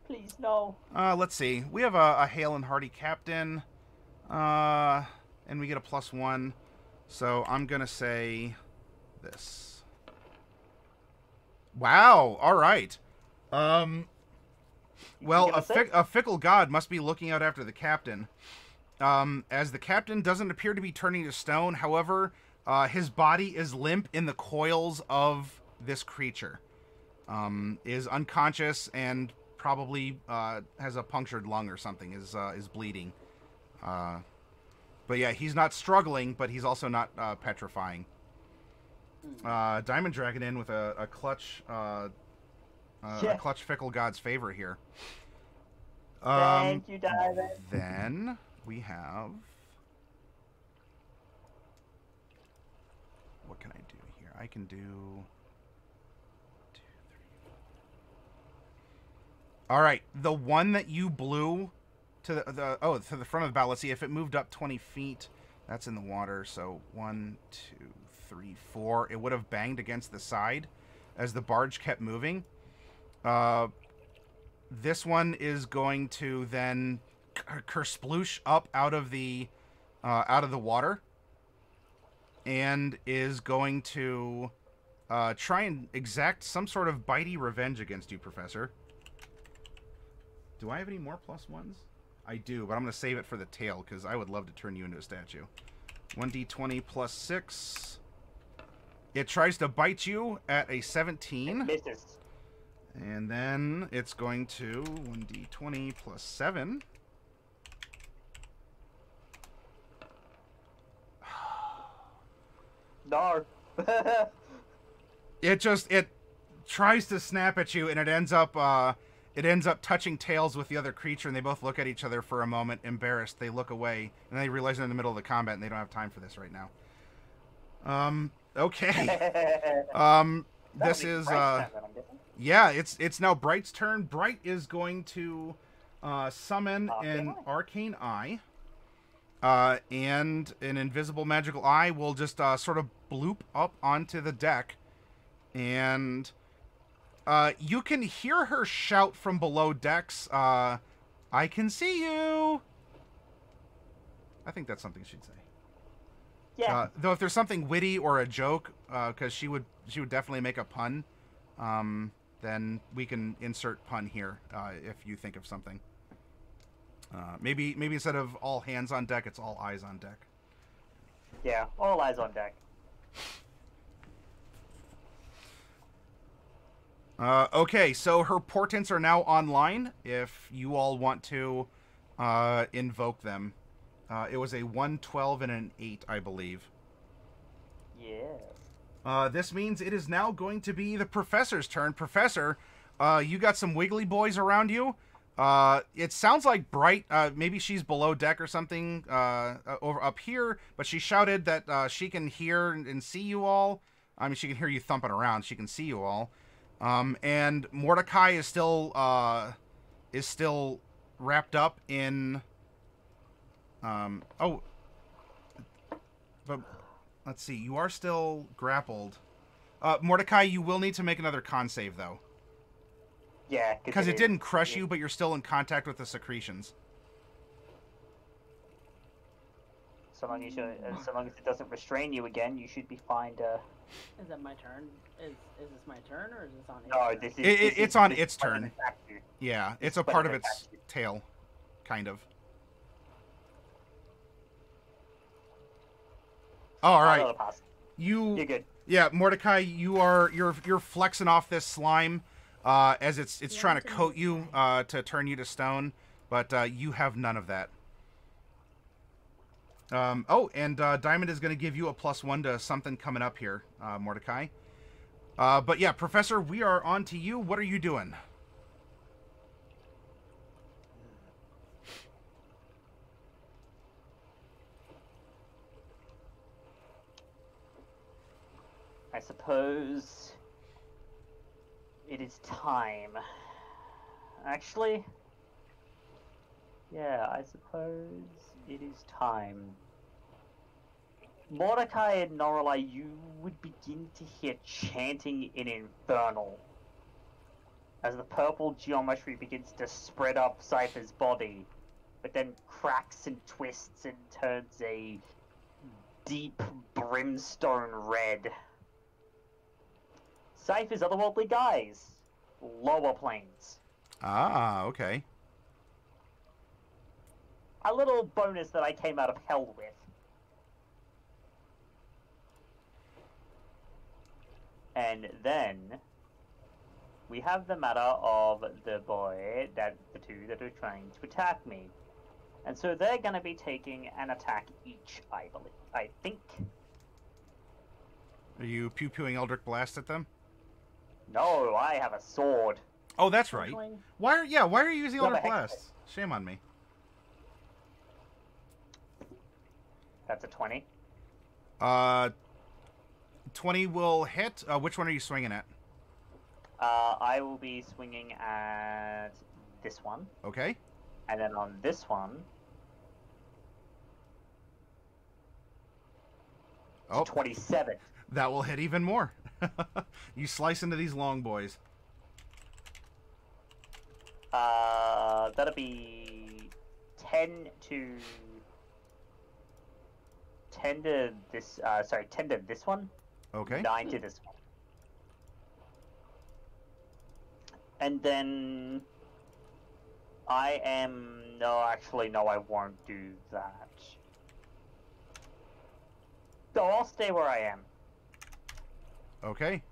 S4: Please no.
S1: Let's see. We have a hale and hearty captain, and we get a +1. So I'm gonna say this. Wow. All right. Well, a fickle god must be looking out after the captain. As the captain doesn't appear to be turning to stone, however, his body is limp in the coils of this creature. Is unconscious and probably has a punctured lung or something. Is bleeding. But yeah, he's not struggling, but he's also not petrifying. Diamond Dragon in with a clutch, a clutch fickle god's favor here.
S4: Thank you, Diamond.
S1: Then we have... What can I do here? I can do... 2, 3. All right, the one that you blew to the to the front of the bow. Let's see if it moved up 20 feet. That's in the water. So 1, 2, 3, 4. It would have banged against the side as the barge kept moving. This one is going to then kersploosh up out of the water, and is going to try and exact some sort of bitey revenge against you, Professor. Do I have any more +1s? I do, but I'm going to save it for the tail, because I would love to turn you into a statue. 1d20 plus 6. It tries to bite you at a 17.
S4: It misses.
S1: And then it's going to 1d20 plus 7.
S4: No.
S1: It tries to snap at you, and it ends up touching tails with the other creature, and they both look at each other for a moment, embarrassed. They look away, and they realize they're in the middle of the combat, and they don't have time for this right now. Okay. This is yeah, it's now Bright's turn. Bright is going to summon an arcane eye. And an invisible magical eye will just sort of bloop up onto the deck. And you can hear her shout from below decks, I can see you! I think that's something she'd say.
S4: Yeah.
S1: Though if there's something witty or a joke, because she would definitely make a pun, then we can insert pun here if you think of something. Maybe instead of all hands on deck, it's all eyes on deck.
S4: Yeah, all eyes on deck.
S1: Okay, so her portents are now online. If you all want to invoke them, it was a 1, 12, and an 8, I believe.
S4: Yeah.
S1: This means it is now going to be the Professor's turn. Professor, you got some wiggly boys around you. It sounds like Bright, maybe she's below deck or something, over up here, but she shouted that, she can hear and see you all. I mean, she can hear you thumping around. She can see you all. And Mordecai is still wrapped up in, oh, but let's see, you are still grappled. Mordecai, you will need to make another con save, though.
S4: Yeah,
S1: because it didn't crush you, but you're still in contact with the secretions.
S4: So long as it doesn't restrain you again, you should be fine to...
S2: Is that my turn? Is this my turn, or is this on its
S4: No,
S2: turn?
S1: It's on its turn.
S4: You.
S1: Yeah, it's a part of its tail, kind of. Oh, all right.
S4: You're good.
S1: Yeah, Mordecai, you're flexing off this slime. As it's trying to coat you to turn you to stone, but you have none of that. Oh, and Diamond is going to give you a +1 to something coming up here, Mordecai. But yeah, Professor, we are on to you. What are you doing?
S4: I suppose it is time. Actually, yeah, I suppose it is time. Mordecai and Norelai, you would begin to hear chanting in Infernal as the purple geometry begins to spread up Cypher's body, but then cracks and twists and turns a deep brimstone red. Cypher's otherworldly guise. Lower planes.
S1: Ah, okay.
S4: A little bonus that I came out of hell with. And then we have the matter of the two that are trying to attack me. And so they're going to be taking an attack each, I think.
S1: Are you pew-pewing Eldritch Blast at them?
S4: No, I have a sword.
S1: Oh, that's right. Why are you using
S4: You have
S1: Eldritch
S4: a hex
S1: Blast? Shame on me.
S4: That's a 20.
S1: 20 will hit. Which one are you swinging at?
S4: I will be swinging at this one.
S1: Okay.
S4: And then on this one...
S1: Oh,
S4: 27.
S1: that will hit even more. You slice into these long boys.
S4: That'll be 10 to this. Sorry, 10 to this one.
S1: Okay.
S4: 9 to this one. And then I am no, actually no, I won't do that. So I'll stay where I am.
S1: Okay.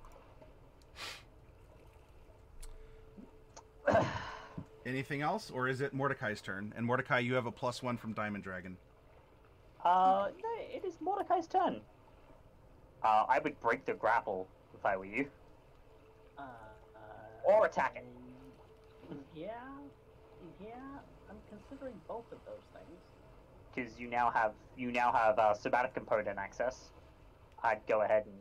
S1: Anything else, or is it Mordecai's turn? And Mordecai, you have a +1 from Diamond Dragon.
S4: No, it is Mordecai's turn. I would break the grapple if I were you. Or attack it.
S2: Yeah, I'm considering both of those things.
S4: Because you now have somatic component access. I'd go ahead and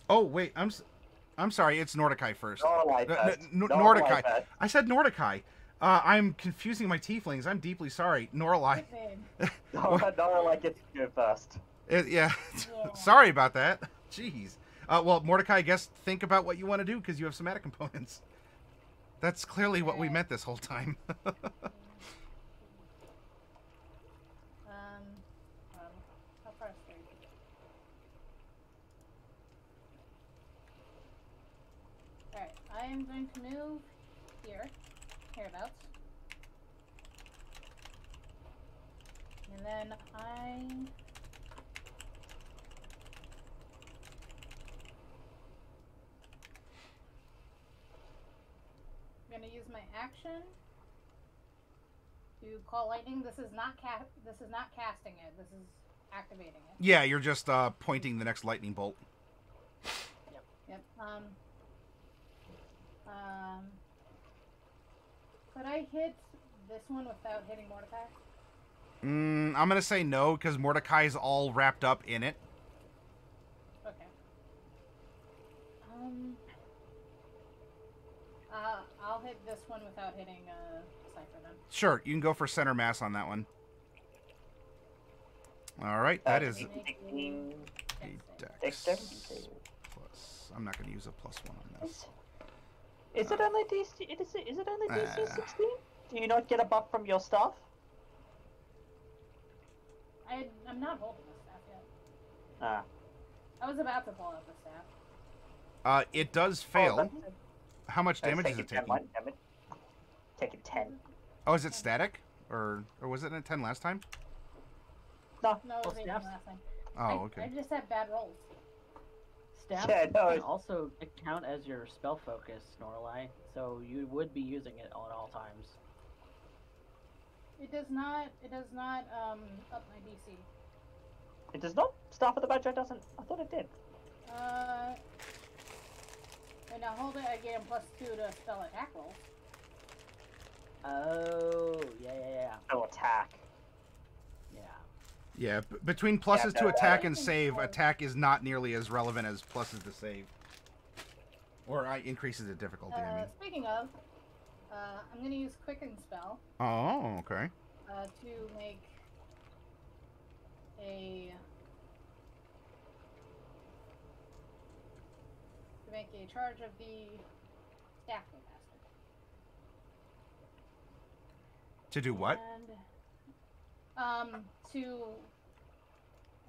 S1: Oh wait, I'm sorry. It's Mordecai first.
S4: Mordecai
S1: Mordecai.
S4: first.
S1: I said Mordecai. I'm confusing my tieflings. I'm deeply sorry. Norlai.
S4: Norlai gets to go first.
S1: Yeah.
S3: Yeah.
S1: Sorry about that. Jeez. Well, Mordecai, I guess think about what you want to do because you have somatic components. That's clearly what we meant this whole time.
S3: How far is 30? Alright, I am going to move hereabouts. And then I'm going to use my action to call lightning. This is not casting it. This is activating it.
S1: Yeah, you're just pointing the next lightning bolt.
S3: Yep. Could I hit this one without hitting Mordecai?
S1: I'm gonna say no because Mordecai's all wrapped up in it.
S3: Okay. I'll hit this one without hitting Cypher then.
S1: Sure, you can go for center mass on that one. All right, that is a dex plus. I'm not gonna use a +1 on this.
S4: Is it only DC? Is it only DC 16? Do you not get a buff from your staff?
S3: I'm not holding the staff yet.
S4: Ah.
S3: I was about to pull out the staff.
S1: It does fail. How much damage is it taking?
S4: Taking 10.
S1: Oh, is it static? Or was it a 10 last time?
S3: No, it was 18 last time.
S1: Oh, okay.
S3: I just had bad rolls.
S2: Staff
S4: Yeah, no,
S2: can also count as your spell focus, Snorlai, so you would be using it at all times.
S3: It does not up my DC.
S4: It does not? Staff of the Badger doesn't? I thought it did.
S3: When I hold it, I get him +2 to spell attack rolls.
S2: Oh, yeah.
S4: No attack.
S2: Yeah.
S1: Yeah, between pluses to
S4: no,
S1: attack and save, attack is not nearly as relevant as pluses to save. Or increases the difficulty, I mean.
S3: Speaking of, I'm going to use Quicken Spell.
S1: Oh, okay.
S3: To make a charge of the staff capacitor.
S1: To do what?
S3: And,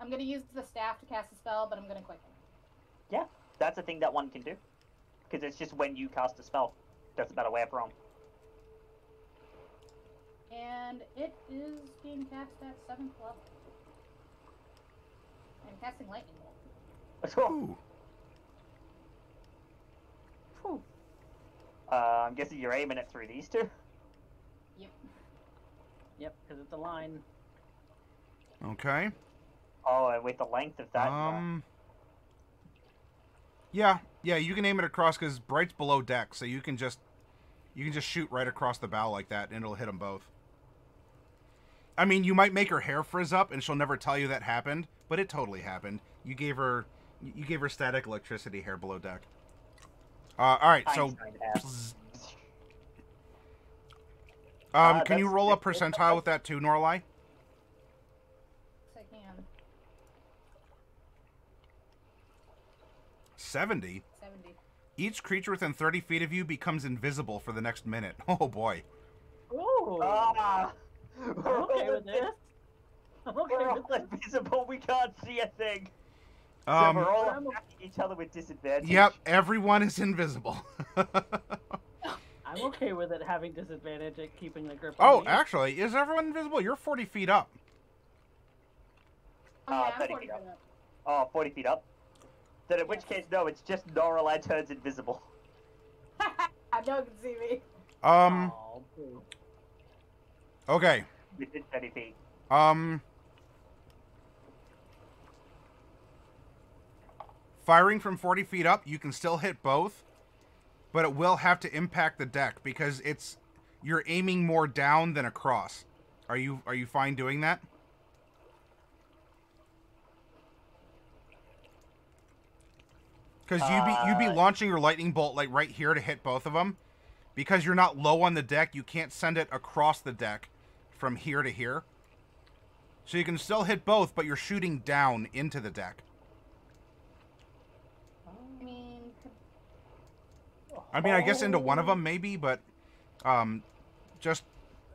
S3: I'm going to use the staff to cast a spell, but I'm going to quicken.
S4: Yeah, that's a thing that one can do. Because it's just when you cast a spell. Doesn't matter where from.
S3: And it is being cast at 7th level. I'm casting Lightning Bolt.
S1: Ooh.
S4: Whew. I'm guessing you're aiming it through these two?
S3: Yep.
S2: Yep, because it's a line.
S1: Okay.
S4: Oh, and with the length of that.
S1: Yeah, you can aim it across because Bright's below deck, so you can just shoot right across the bow like that, and it'll hit them both. I mean, you might make her hair frizz up, and she'll never tell you that happened, but it totally happened. You gave her static electricity hair below deck. All right, so. Can you roll a percentile with that too, Norlai?
S3: I can.
S1: 70?
S3: 70.
S1: Each creature within 30 feet of you becomes invisible for the next minute. Oh, boy.
S2: Ooh.
S4: Ah!
S2: I'm okay with this. I'm okay
S4: We're
S2: with
S4: all
S2: this.
S4: invisible. We can't see a thing. So we're all attacking each other with disadvantage.
S1: Yep, everyone is invisible.
S2: I'm okay with it having disadvantage at keeping the grip.
S1: Oh,
S2: on me.
S1: actually, is everyone invisible? You're 40 feet up.
S3: Oh, yeah, I'm
S4: 30
S3: 40
S4: feet up.
S3: feet up.
S4: Oh, 40 feet up. Then in which case, no, it's just Noralai turns invisible.
S3: I know you can see me.
S2: Oh, boo.
S1: Okay.
S4: Within 30 feet.
S1: Firing from 40 feet up, you can still hit both, but it will have to impact the deck because you're aiming more down than across. Are you fine doing that? Because you'd be launching your lightning bolt like right here to hit both of them. Because you're not low on the deck, you can't send it across the deck from here to here. So you can still hit both, but you're shooting down into the deck.
S3: I mean,
S1: I guess into one of them maybe, but just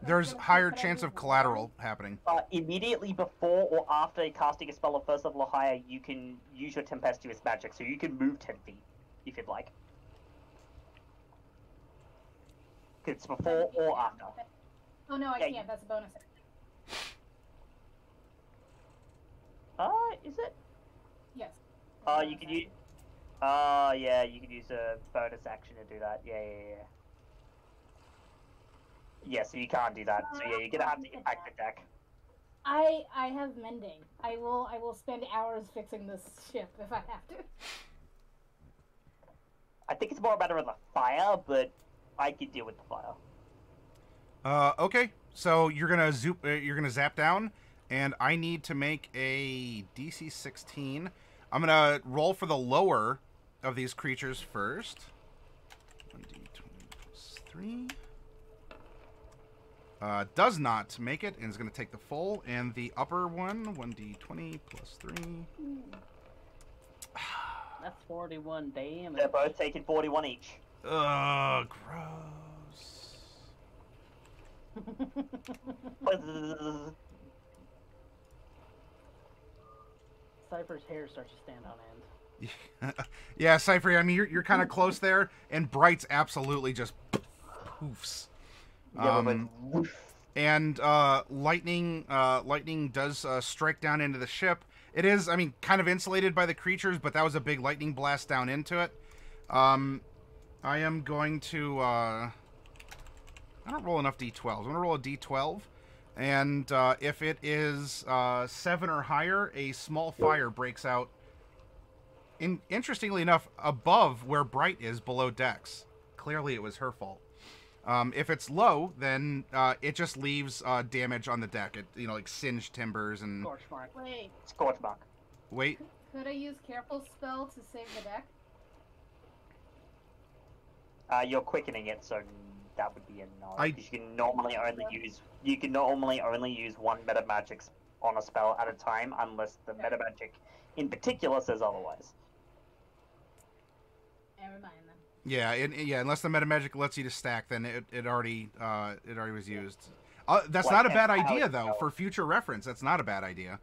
S1: there's higher chance of collateral happening.
S4: Immediately before or after casting a spell of first level or higher, you can use your tempestuous magic, so you can move 10 feet if you'd like. It's before or after.
S3: Oh no, I
S4: Yeah,
S3: can't. That's a bonus.
S4: Is it?
S3: Yes.
S4: You can use. Yeah, you can use a bonus action to do that. Yeah. Yeah, so you can't do that. So yeah, you're gonna have to impact the deck.
S3: I have mending. I will spend hours fixing this ship if I have to.
S4: I think it's more a matter of the fire, but I can deal with the fire.
S1: Okay. So you're gonna zap down, and I need to make a DC 16. I'm gonna roll for the lower of these creatures first. 1d20 plus 3. Does not make it, and is going to take the full. And the upper one, 1d20 plus 3.
S2: That's 41 damage.
S4: They're both taking 41 each.
S1: Ugh, gross.
S2: Cypher's hair starts to stand on end.
S1: Yeah, Cypher, I mean, you're kind of close there, and Bright's absolutely just poofs. And lightning does strike down into the ship. It is, I mean, kind of insulated by the creatures, but that was a big lightning blast down into it. I am going to, I don't roll enough d12s. I'm going to roll a d12. And if it is 7 or higher, a small fire breaks out. Interestingly enough, above where Bright is, below decks. Clearly it was her fault. If it's low, then it just leaves damage on the deck. It, like singed timbers and...
S2: Scorch mark.
S3: Wait,
S4: Scorch mark.
S1: Wait.
S3: could I use Careful spell to save the deck?
S4: You're quickening it, so that would be a no.
S1: I-
S4: You can normally only use one meta magic on a spell at a time, unless the meta magic in particular says otherwise.
S3: Never mind then.
S1: Yeah, unless the meta magic lets you to stack, then it already was used. That's
S4: Like,
S1: not a bad
S4: and how
S1: idea,
S4: it
S1: though.
S4: goes.
S1: For future reference, that's not a bad idea.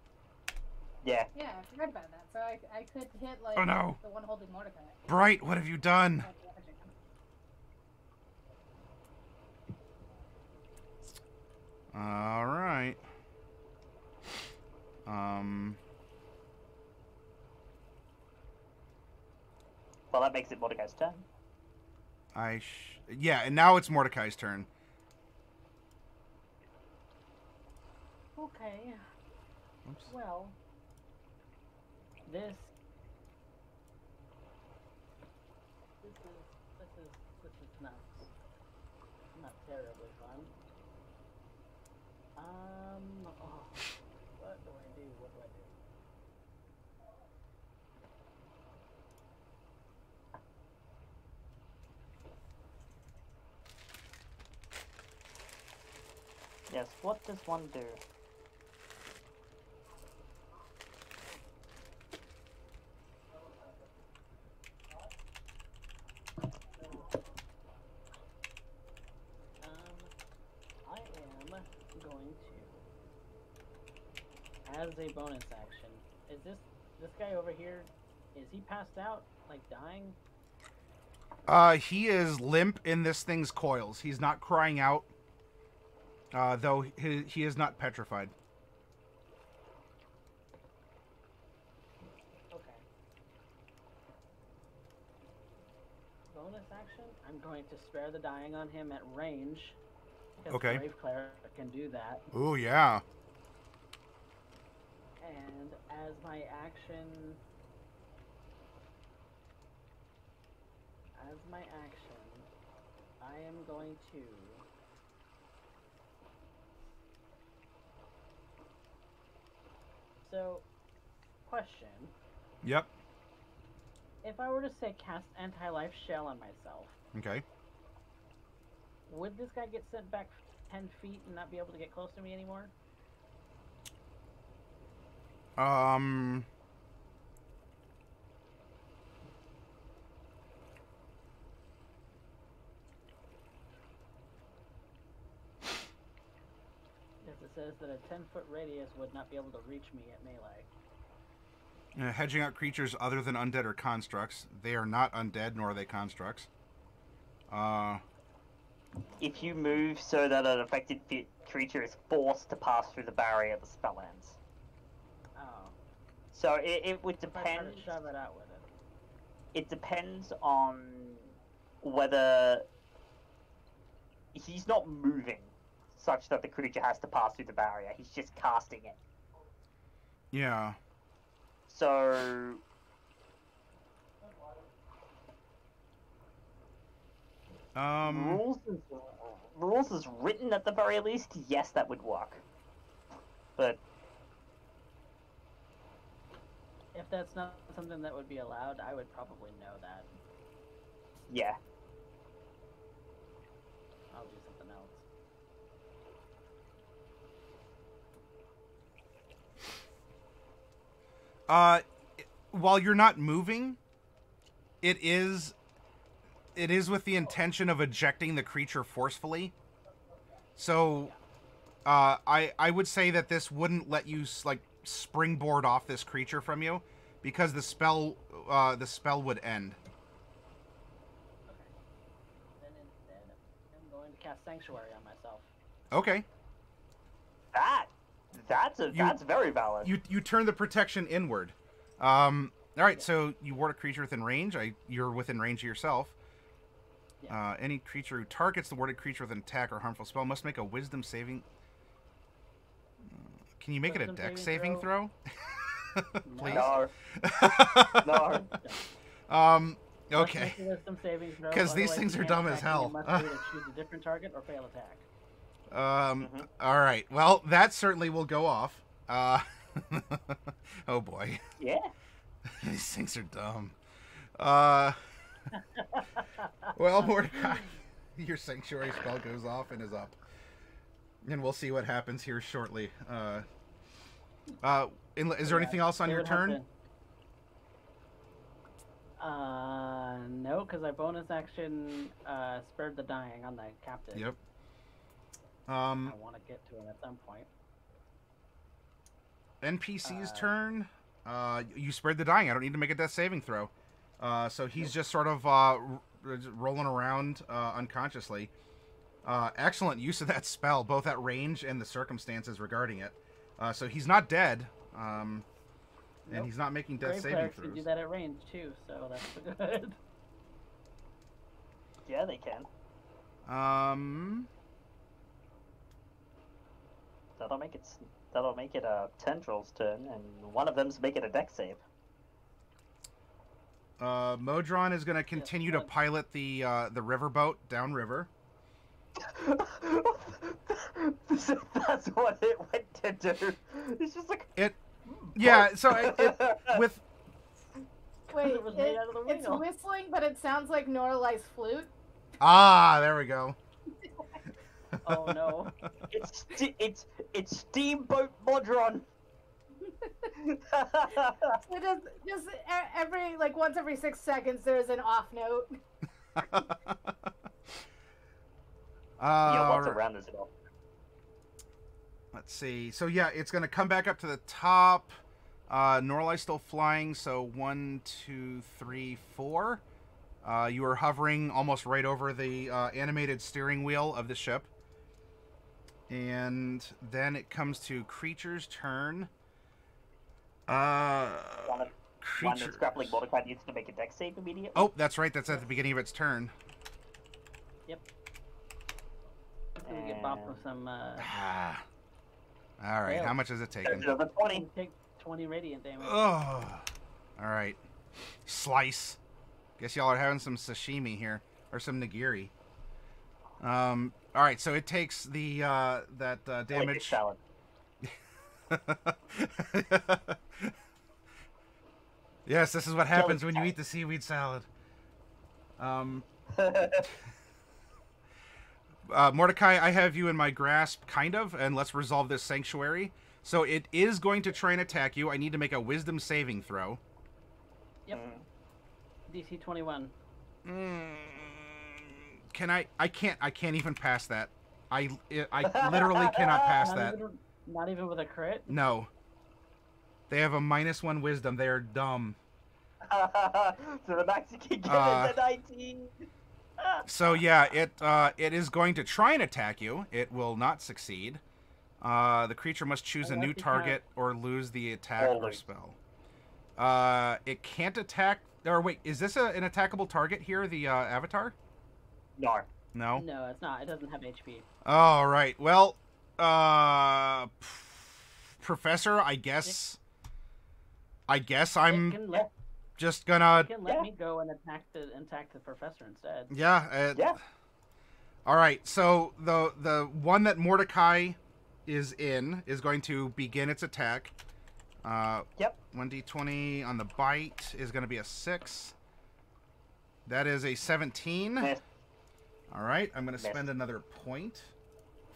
S4: Yeah.
S3: Yeah, I forgot about that. So I could hit like
S1: Oh, no.
S3: the one holding Mordecai.
S1: Bright, what have you done? All right.
S4: Well, that makes it Mordecai's turn.
S1: Yeah, and now it's Mordecai's turn.
S2: Okay.
S1: Oops.
S2: Well, This is not terribly fun. Oh, what do I do? What do I do?
S4: Yes, what does one do?
S2: I am going to, as a bonus action, is this guy over here, is he passed out, like dying?
S1: He is limp in this thing's coils. He's not crying out, though he is not petrified.
S2: Okay. Bonus action, I'm going to spare the dying on him at range. Because
S1: Okay.
S2: Brave Cleric can do that.
S1: Ooh, yeah.
S2: And as my action, I am going to So, question.
S1: Yep.
S2: If I were to say cast anti-life shell on myself,
S1: Okay.
S2: would this guy get sent back 10 feet and not be able to get close to me anymore? Because it says that a 10-foot radius would not be able to reach me at melee.
S1: Hedging out creatures other than undead or constructs. They are not undead, nor are they constructs.
S4: If you move so that an affected creature is forced to pass through the barrier, the spell ends.
S2: Oh.
S4: So it would
S2: If I try
S4: depend.
S2: to shove it out with it.
S4: It depends on whether he's not moving such that the creature has to pass through the barrier. He's just casting it.
S1: Yeah.
S4: So rules is written at the very least. Yes, that would work. But
S2: If that's not something that would be allowed, I would probably know that.
S4: yeah,
S2: I'll do something else.
S1: While you're not moving, it is with the intention of ejecting the creature forcefully. So, I would say that this wouldn't let you like springboard off this creature from you, because the spell would end.
S2: Okay. Then instead, I'm going to cast Sanctuary on myself.
S1: Okay.
S4: that's very valid.
S1: You turn the protection inward. All right, so you ward a creature within range. You're within range of yourself.
S2: Yeah.
S1: Any creature who targets the warded creature with an attack or harmful spell must make a Wisdom saving. Can you make it a
S2: Wisdom
S1: Dex
S2: saving
S1: saving throw? Please.
S4: No. No.
S1: Okay.
S2: Because
S1: Because these things are dumb as hell.
S2: Must either choose a different target or fail attack.
S1: All right. Well, that certainly will go off. Oh boy.
S4: Yeah.
S1: These things are dumb. Well, Mordecai, your sanctuary spell goes off and is up. And we'll see what happens here shortly. Is there anything else on
S2: They
S1: your
S2: would have
S1: turn?
S2: No, because I bonus action spared the dying on the captive.
S1: Yep.
S2: I want to get to him at some point.
S1: NPC's turn. You spared the dying. I don't need to make a death saving throw. So he's just sort of rolling around unconsciously. Excellent use of that spell, both at range and the circumstances regarding it. So he's not dead, and
S2: Nope.
S1: he's not making death
S2: Brave
S1: saving
S2: clerics can do
S1: throws.
S2: that at range too, so that's good.
S4: Yeah, they can. That'll make it a tendril's turn, and one of them's make it a deck save.
S1: Modron is going to continue to pilot the riverboat downriver.
S4: That's what it went to do. It's just like
S1: Yeah. So it with.
S3: Wait,
S2: It was made out of the
S3: it's
S2: wheel.
S3: whistling, but it sounds like Norlai's flute.
S1: Ah, there we go.
S2: Oh no.
S4: it's Steamboat Modron.
S3: So just every once every 6 seconds there's an off note.
S4: Yeah, what's around this at all?
S1: Let's see. So yeah, it's gonna come back up to the top. Norlai's still flying. So 1, 2, 3, 4. You are hovering almost right over the animated steering wheel of the ship. And then it comes to creature's turn.
S4: One
S1: Creature.
S4: that's grappling Mordecai needs to make a dex save immediately.
S1: Oh, that's right. That's at the beginning of its turn.
S2: Yep. Let's see, we get bopped with some.
S1: Ah. All right.
S2: Fail.
S1: How much is it taking?
S4: Another 20.
S2: Take 20 radiant damage.
S1: Oh. All right. Slice. Guess y'all are having some sashimi here, or some nigiri. All right. So it takes the damage.
S4: Salad.
S1: Yes, this is what happens when you eat the seaweed salad. Mordecai, I have you in my grasp, kind of, and let's resolve this sanctuary. So it is going to try and attack you. I need to make a wisdom saving throw.
S2: Yep. DC 21.
S1: Can I? I can't even pass that. I literally cannot pass that.
S2: Not even with a crit?
S1: No. They have a -1 wisdom. They are dumb.
S4: So the max you can get is a 19.
S1: So yeah, it is going to try and attack you. It will not succeed. The creature must choose a new target or lose the attack or spell. It can't attack. Or wait, is this an attackable target here? The avatar?
S4: No.
S1: No.
S2: No, it's not. It doesn't have HP.
S1: All right. Well, Professor, I guess I'm just gonna.
S2: You can let me go and attack the professor instead.
S1: Yeah.
S4: Yeah.
S1: All right. So the one that Mordecai is in is going to begin its attack.
S4: Yep.
S1: 1d20 on the bite is going to be a 6. That is a 17.
S4: Miss.
S1: All right. I'm going to spend another point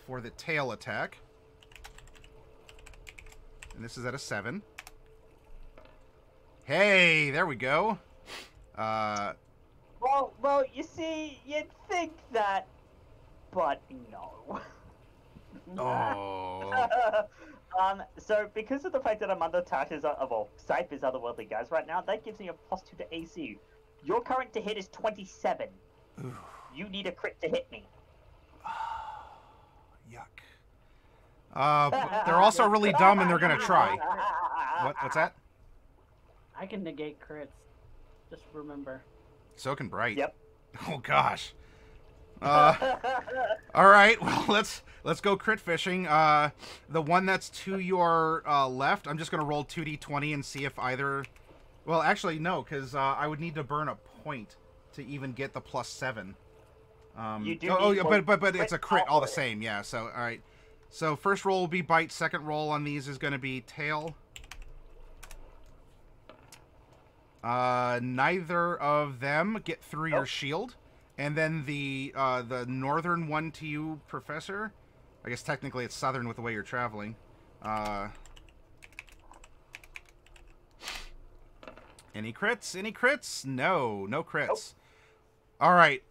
S1: for the tail attack. And this is at a 7. Hey, there we go.
S4: Well, you see, you'd think that, but no.
S1: Oh.
S4: So because of the fact that I'm under Tartar's, Cypher's otherworldly guys right now, that gives me a +2 to AC. Your current to hit is 27. You need a crit to hit me.
S1: Yuck. They're also really dumb and they're gonna try. What's that?
S2: I can negate crits. Just remember.
S1: So can Bright.
S4: Yep.
S1: Oh gosh. All right. Well, let's go crit fishing. The one that's to your left, I'm just gonna roll 2d20 and see if either. Well, actually no, because I would need to burn a point to even get the +7.
S4: You do
S1: oh,
S4: need
S1: yeah,
S4: one
S1: but it's a crit all the
S4: for it.
S1: same. Yeah. So all right. So first roll will be bite. Second roll on these is gonna be tail. Neither of them get through your shield. And then the northern one to you, Professor. I guess technically it's southern with the way you're traveling. Any crits? Any crits? No, no crits.
S4: Nope.
S1: All right.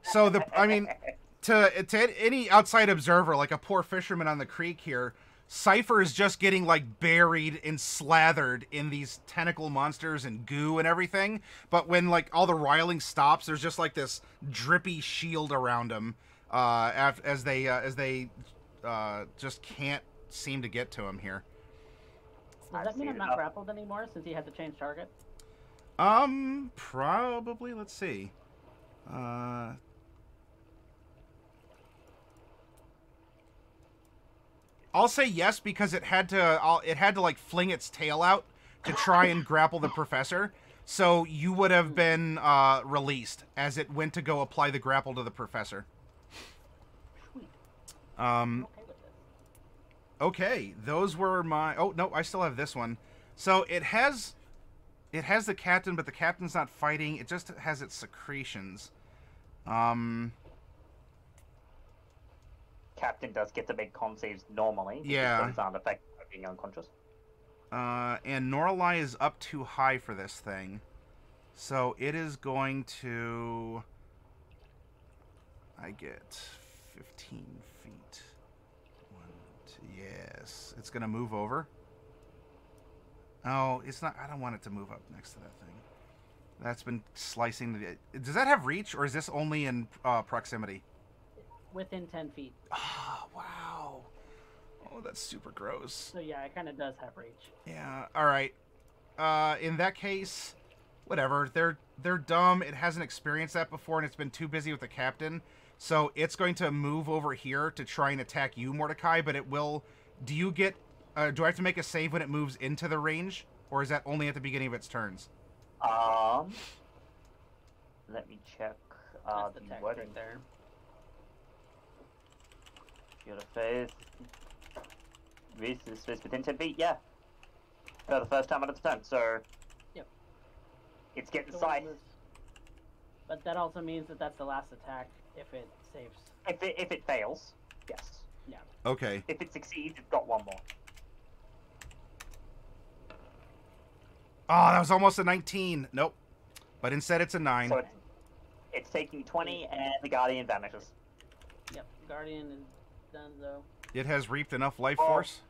S1: So to any outside observer, like a poor fisherman on the creek here, Cypher is just getting like buried and slathered in these tentacle monsters and goo and everything. But when like all the riling stops, there's just like this drippy shield around him as they just can't seem to get to him here.
S2: Does that mean I'm not grappled anymore since he had to change target?
S1: Probably. Let's see. I'll say yes because it had to like fling its tail out to try and grapple the professor. So you would have been released as it went to go apply the grapple to the professor.
S2: Sweet. I'm okay with this.
S1: Okay, those were my... Oh, no, I still have this one. So it has the captain, but the captain's not fighting. It just has its secretions.
S4: Captain does get to make con saves normally.
S1: Yeah.
S4: Those aren't affected by being unconscious.
S1: And Norlai is up too high for this thing. So it is going to... I get 15 feet. Yes. It's going to move over. Oh, it's not... I don't want it to move up next to that thing. That's been slicing the... Does that have reach, or is this only in proximity?
S2: Within 10 feet.
S1: Ah, wow. Oh, that's super gross.
S2: So yeah, it kind of does have reach.
S1: Yeah, alright. In that case, whatever. They're dumb. It hasn't experienced that before, and it's been too busy with the captain. So it's going to move over here to try and attack you, Mordecai, but it will... Do you get... do I have to make a save when it moves into the range? Or is that only at the beginning of its turns?
S4: Let me check
S2: That's the
S4: the
S2: text
S4: wording.
S2: right there.
S4: Shield of Faith. Reach the space within 10 feet, yeah. For the first time out of the turn, so...
S2: Yep.
S4: It's getting
S2: So
S4: scythe.
S2: But that also means that that's the last attack if it saves.
S4: If it fails, yes.
S2: Yeah.
S1: Okay.
S4: If it succeeds, it's got one more.
S1: Oh, that was almost a 19. Nope. But instead it's a 9.
S4: So it's taking 20, and the Guardian vanishes.
S2: Yep. Guardian is done though.
S1: It has reaped enough life
S4: Oh.
S1: force.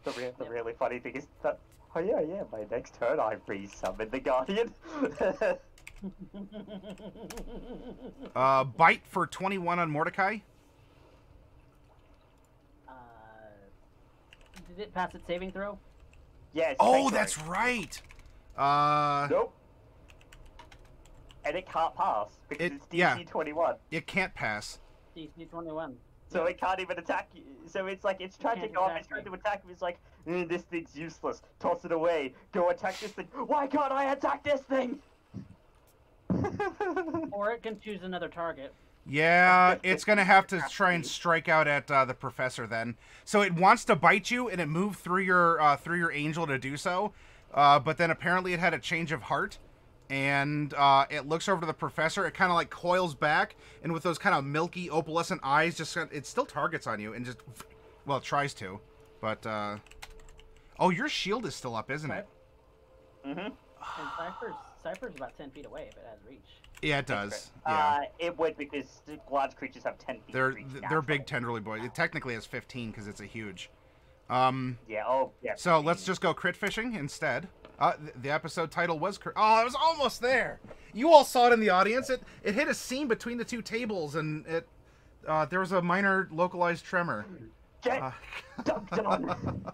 S4: The
S2: Yep.
S4: really funny thing is that, oh yeah, my next turn I resummon the Guardian.
S1: Bite for 21 on Mordecai.
S2: Did it pass its saving throw?
S4: Yeah, it's
S1: Oh,
S4: sanctuary.
S1: that's right.
S4: Nope. And it can't pass because it's DC
S1: yeah.
S4: 21.
S1: It can't pass.
S2: DC 21.
S4: So it can't even attack you. So it's like, it's trying to
S2: Can't
S4: go off,
S2: attack
S4: it's trying
S2: me.
S4: to attack me. It's like, this thing's useless. Toss it away. Go attack this thing. Why can't I attack this thing?
S2: Or it can choose another target.
S1: Yeah, it's going to have to try and strike out at the professor then. So it wants to bite you, and it moved through your angel to do so. But then apparently it had a change of heart. And it looks over to the professor. It kind of like coils back, and with those kind of milky opalescent eyes, just it still targets on you and just, well, it tries to, but oh, your shield is still up, isn't it?
S4: Mm-hmm.
S2: And Cypher's about 10 feet away if it has reach.
S1: Yeah, it does. Yeah,
S4: It would because large creatures have 10 feet.
S1: they're
S4: reach
S1: big
S4: naturally.
S1: tendrily boys. It technically has 15 because it's a huge.
S4: Yeah. Oh, yeah.
S1: So let's just go crit fishing instead. The episode title was oh, I was almost there. You all saw it in the audience. It hit a seam between the two tables, and there was a minor localized tremor.
S4: Get dunked on.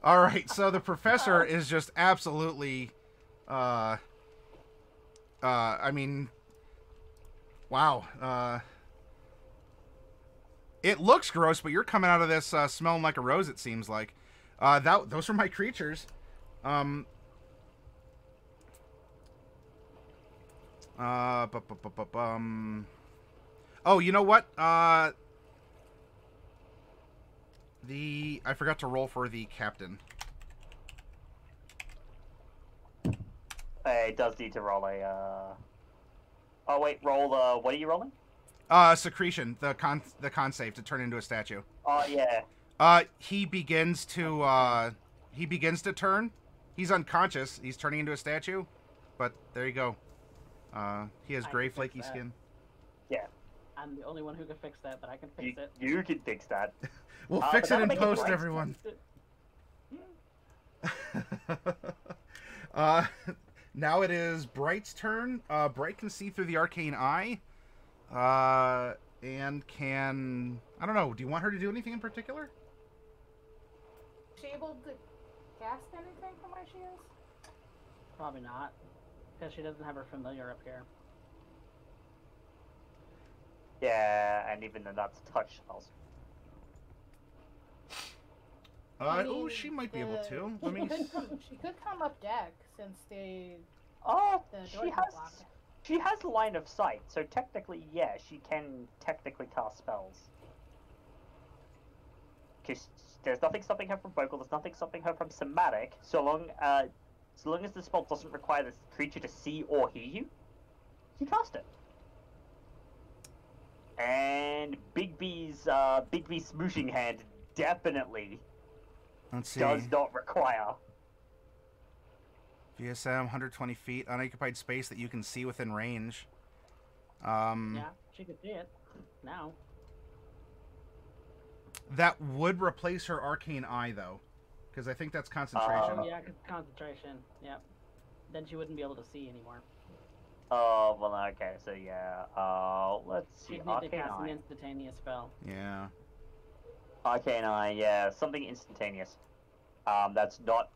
S1: All right, so the professor is just absolutely, I mean, wow. It looks gross, but you're coming out of this smelling like a rose. It seems like. Those are my creatures. Oh, you know what? I forgot to roll for the captain.
S4: It does need to roll a. Oh wait, roll the. What are you rolling?
S1: Secretion, the con save to turn into a statue.
S4: Oh yeah.
S1: He begins to turn. He's unconscious. He's turning into a statue. But there you go. He has
S2: I
S1: gray
S2: can fix
S1: flaky
S2: that.
S1: skin.
S4: Yeah.
S2: I'm the only one who can fix that, but I can fix it.
S4: You can fix that.
S1: We'll
S4: but
S1: fix it
S4: that'll
S1: in
S4: make it
S1: post,
S4: right.
S1: everyone. Now it is Bright's turn. Bright can see through the arcane eye. And can... I don't know. Do you want her to do anything in particular?
S3: Is she able to cast anything from where she is?
S2: Probably not, because she doesn't have her familiar up here.
S4: Yeah, and even the nuts touch spells.
S1: Oh, she might be able to. Let me.
S3: She could come up deck since the
S4: Oh,
S3: doors
S4: she
S3: are
S4: has.
S3: blocked.
S4: She has line of sight, so technically, yeah, she can technically cast spells. Because there's nothing stopping her from vocal, there's nothing stopping her from somatic, so long as the spell doesn't require the creature to see or hear you, you cast it. And Big B's smooshing hand definitely
S1: Let's see.
S4: does not require.
S1: VSM, 120 feet, unoccupied space that you can see within range.
S2: Yeah, she could see it now.
S1: That would replace her arcane eye, though, because I think that's concentration.
S2: Oh, yeah, concentration. Yep. Then she wouldn't be able to see anymore.
S4: Oh, well, okay, so yeah. Let's see.
S2: She'd need to
S4: Arcane
S2: cast an
S4: Eye.
S2: instantaneous spell.
S1: Yeah.
S4: Arcane Eye, yeah, something instantaneous. That's not.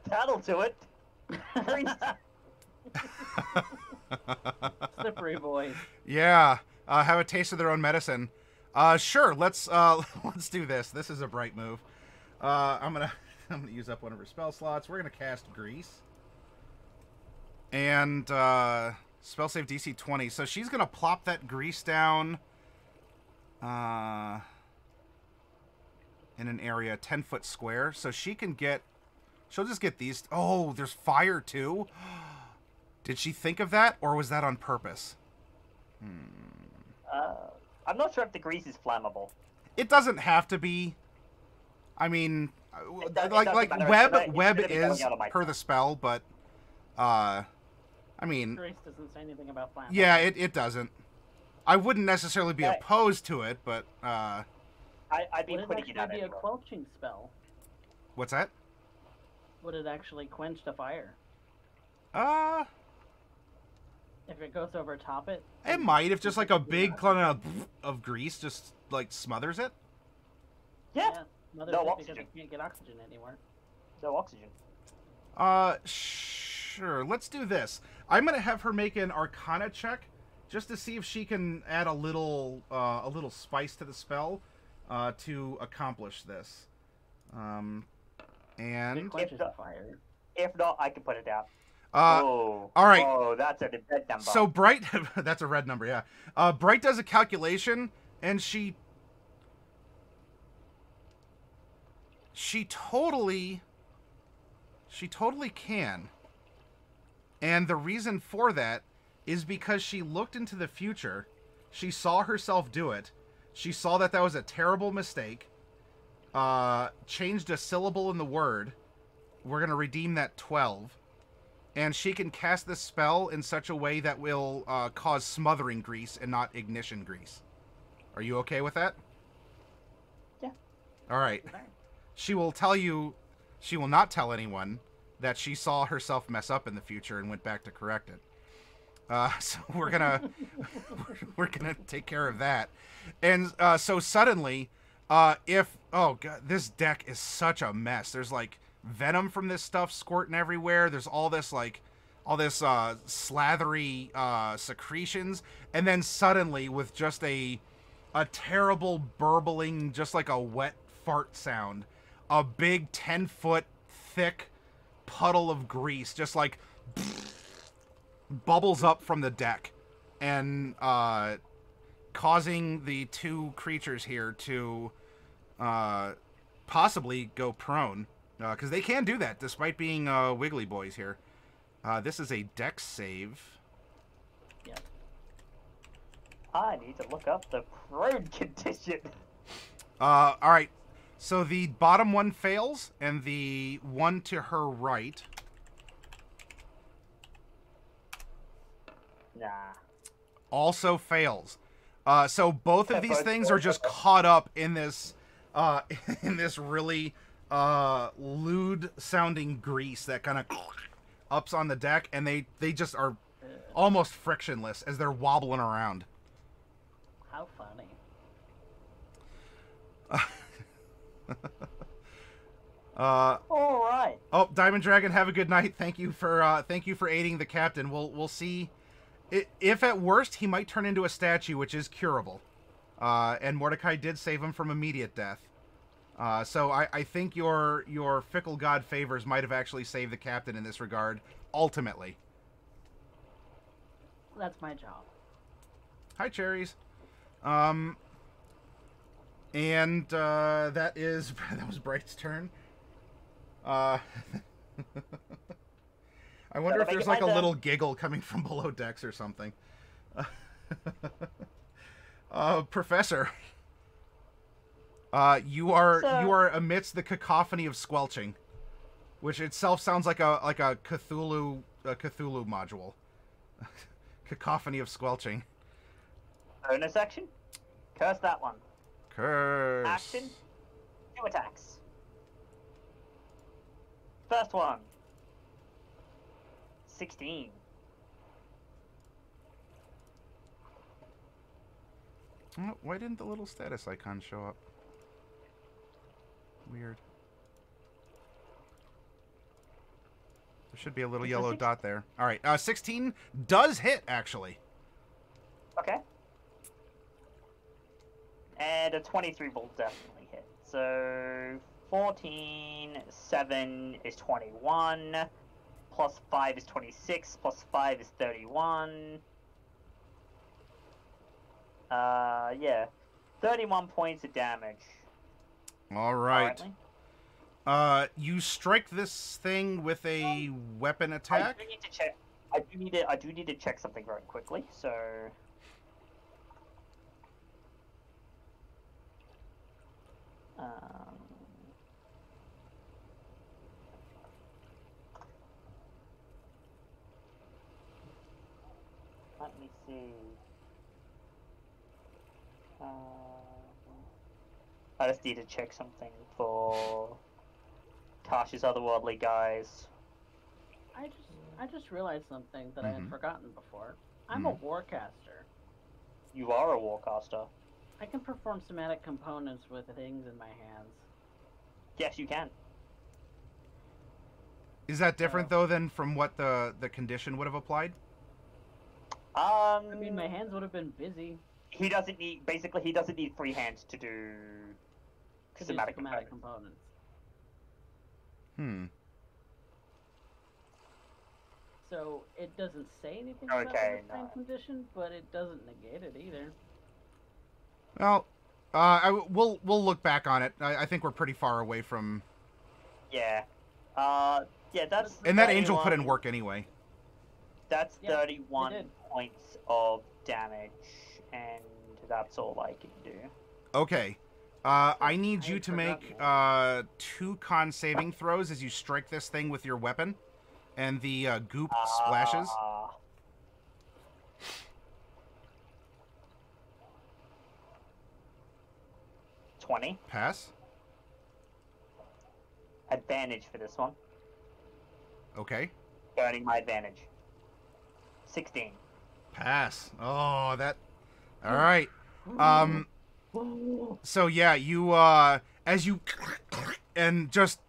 S4: That'll do it.
S2: Slippery boys.
S1: Yeah. Have a taste of their own medicine. Sure. Let's do this. This is a bright move. I'm gonna use up one of her spell slots. We're gonna cast Grease. And spell save DC 20. So she's gonna plop that Grease down. In an area 10-foot square, so she can get. She'll just get these. Oh, there's fire too. Did she think of that, or was that on purpose?
S4: I'm not sure if the grease is flammable.
S1: It doesn't have to be. I mean,
S4: doesn't
S1: like
S4: matter.
S1: web
S4: It's gonna be
S1: is
S4: going out of my
S1: per the
S4: time.
S1: spell, but I mean,
S2: Grace doesn't say anything about flammable.
S1: yeah, it doesn't. I wouldn't necessarily be
S4: Yeah.
S1: opposed to it, but
S4: I'd be
S2: Would it
S4: putting it
S2: actually
S4: out
S2: be a
S4: anyway.
S2: quenching spell?
S1: what's that?
S2: Would it actually quench the fire? If it goes over top it?
S1: It might if just like a big cloud of grease just like smothers it.
S4: Yeah,
S2: Mother
S4: No
S2: because
S4: oxygen.
S2: it can't get oxygen anywhere.
S4: no oxygen.
S1: Sure. Let's do this. I'm gonna have her make an Arcana check, just to see if she can add a little spice to the spell, to accomplish this.
S2: It
S1: And
S2: quenches
S4: the-
S2: the fire.
S4: If not, I can put it out.
S1: all right.
S4: Oh, that's a dead number.
S1: So Bright, that's a red number, yeah. Bright does a calculation, and she totally can. And the reason for that is because she looked into the future, she saw herself do it, she saw that was a terrible mistake, changed a syllable in the word, we're going to redeem that 12, and she can cast this spell in such a way that will cause smothering grease and not ignition grease. Are you okay with that?
S4: Yeah.
S1: All right.
S2: Okay.
S1: She will not tell anyone that she saw herself mess up in the future and went back to correct it. So we're gonna take care of that. And so suddenly, oh god, this deck is such a mess. There's like venom from this stuff squirting everywhere. There's all this slathery secretions, and then suddenly with just a terrible burbling, just like a wet fart sound, a big 10-foot thick puddle of grease just like bubbles up from the deck and causing the two creatures here to possibly go prone, because they can do that despite being wiggly boys here. This is a dex save.
S2: Yep.
S4: I need to look up the prone condition.
S1: All right. So the bottom one fails, and the one to her right
S4: Nah.
S1: also fails. So both of these
S4: Both
S1: things
S4: fail.
S1: are just caught up in this really lewd sounding grease that kind of ups on the deck, and they just are almost frictionless as they're wobbling around.
S2: How funny.
S4: All right.
S1: Oh, Diamond Dragon, have a good night. Thank you for aiding the captain. We'll see. If at worst he might turn into a statue, which is curable. And Mordecai did save him from immediate death. So I think your fickle god favors might have actually saved the captain in this regard, ultimately.
S2: That's my job.
S1: Hi, cherries. And that was Bright's turn. I wonder if there's like a little giggle coming from below decks or something. Professor, you are amidst the cacophony of squelching, which itself sounds like a Cthulhu module. Cacophony of squelching.
S4: Bonus action. Curse that one.
S1: Curse.
S4: Action. 2 attacks. First one. 16.
S1: Oh, why didn't the little status icon show up? Weird. There should be a little yellow dot there. All right, 16 does hit, actually.
S4: Okay. And a 23 will definitely hit. So 14, 7 is 21, plus 5 is 26, plus 5 is 31. Yeah. 31 points of damage.
S1: All right. You strike this thing with a weapon attack.
S4: I do need to check. I do need to check something very quickly. So. Let me see. I just need to check something for Tasha's otherworldly guys.
S2: I just realized something that I had forgotten before. I'm a warcaster.
S4: You are a warcaster.
S2: I can perform somatic components with things in my hands.
S4: Yes, you can.
S1: Is that different though than from what the condition would have applied?
S2: I mean, my hands would have been busy.
S4: He doesn't need free hands to do somatic
S2: components. So it doesn't say anything about the same condition, but it doesn't negate it either.
S1: Well, we'll look back on it. I think we're pretty far away from.
S4: Yeah. Yeah, that's.
S1: And that angel couldn't work anyway.
S4: That's 31 points of damage, and that's all I can do.
S1: Okay. I need you to make 2 con saving throws as you strike this thing with your weapon, and the goop splashes.
S4: 20.
S1: Pass.
S4: Advantage for this one.
S1: Okay.
S4: Burning my advantage. 16.
S1: Pass. Oh, that. All right. So yeah, you as you and just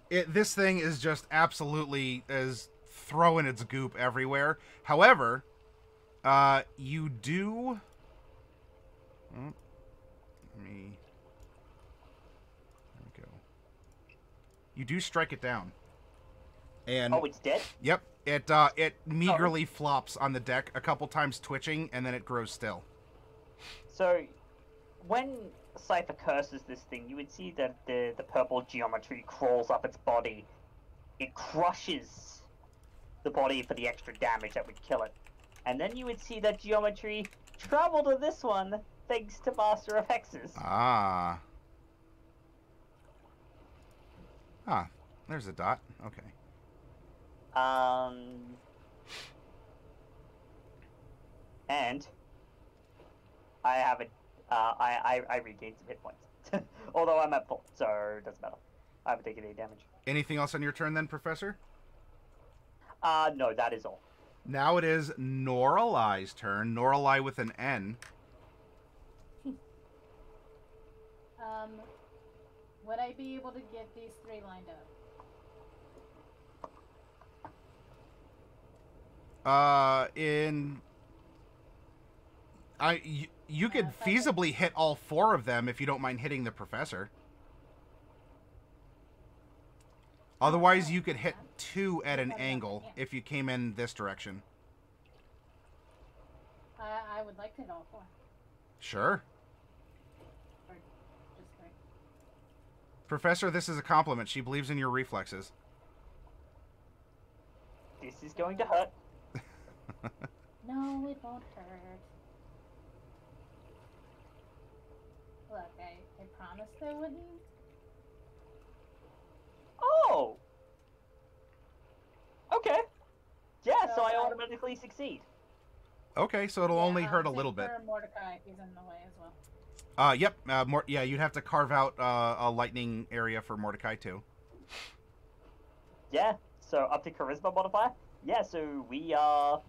S1: this thing is just absolutely is throwing its goop everywhere. However, you do. There we go. You do strike it down. And
S4: it's dead?
S1: Yep. It meagerly flops on the deck a couple times, twitching, and then it grows still.
S4: So, when Cypher curses this thing, you would see that the purple geometry crawls up its body. It crushes the body for the extra damage that would kill it. And then you would see that geometry travel to this one, thanks to Master of Hexes.
S1: Ah, there's a dot. Okay.
S4: And I have a, I regained some hit points. Although I'm at full, so it doesn't matter. I haven't taken any damage.
S1: Anything else on your turn then, Professor?
S4: No, that is all.
S1: Now it is Noralai's turn. Noralai with an N.
S3: Would I be able to get these 3 lined up?
S1: You could feasibly hit all 4 of them if you don't mind hitting the Professor. Otherwise,
S3: Oh,
S1: you could hit
S3: yeah.
S1: 2 at an
S3: Yeah.
S1: angle if you came in this direction.
S3: I would like to hit all 4.
S1: Sure.
S3: Or just 3.
S1: Professor, this is a compliment. She believes in your reflexes.
S4: This is going to hurt.
S3: No, it won't hurt. Look, I promised I wouldn't.
S4: Oh! Okay. Yeah, so I
S3: So,
S4: automatically succeed.
S1: Okay, so it'll only hurt a
S3: same
S1: little bit.
S3: For Mordecai, he's in the way as well.
S1: Yep. Yeah, you'd have to carve out a lightning area for Mordecai too.
S4: Yeah, so up to charisma modifier. Yeah, so we are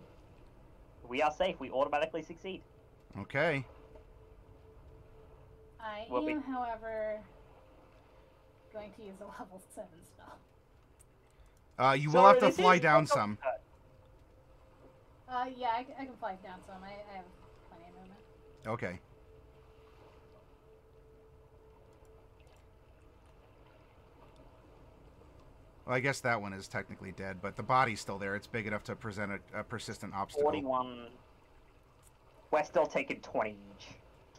S4: safe. We automatically succeed.
S1: Okay.
S3: I
S4: What we-
S3: am, however, going to use a level 7 spell.
S1: You
S4: So
S1: will have to
S4: this
S1: fly
S4: is
S1: down
S4: not
S1: some.
S4: hurt.
S3: Yeah, I can fly down some. I have plenty of movement.
S1: Okay. Well, I guess that one is technically dead, but the body's still there. It's big enough to present a persistent obstacle.
S4: 41. We're still taking 20 each.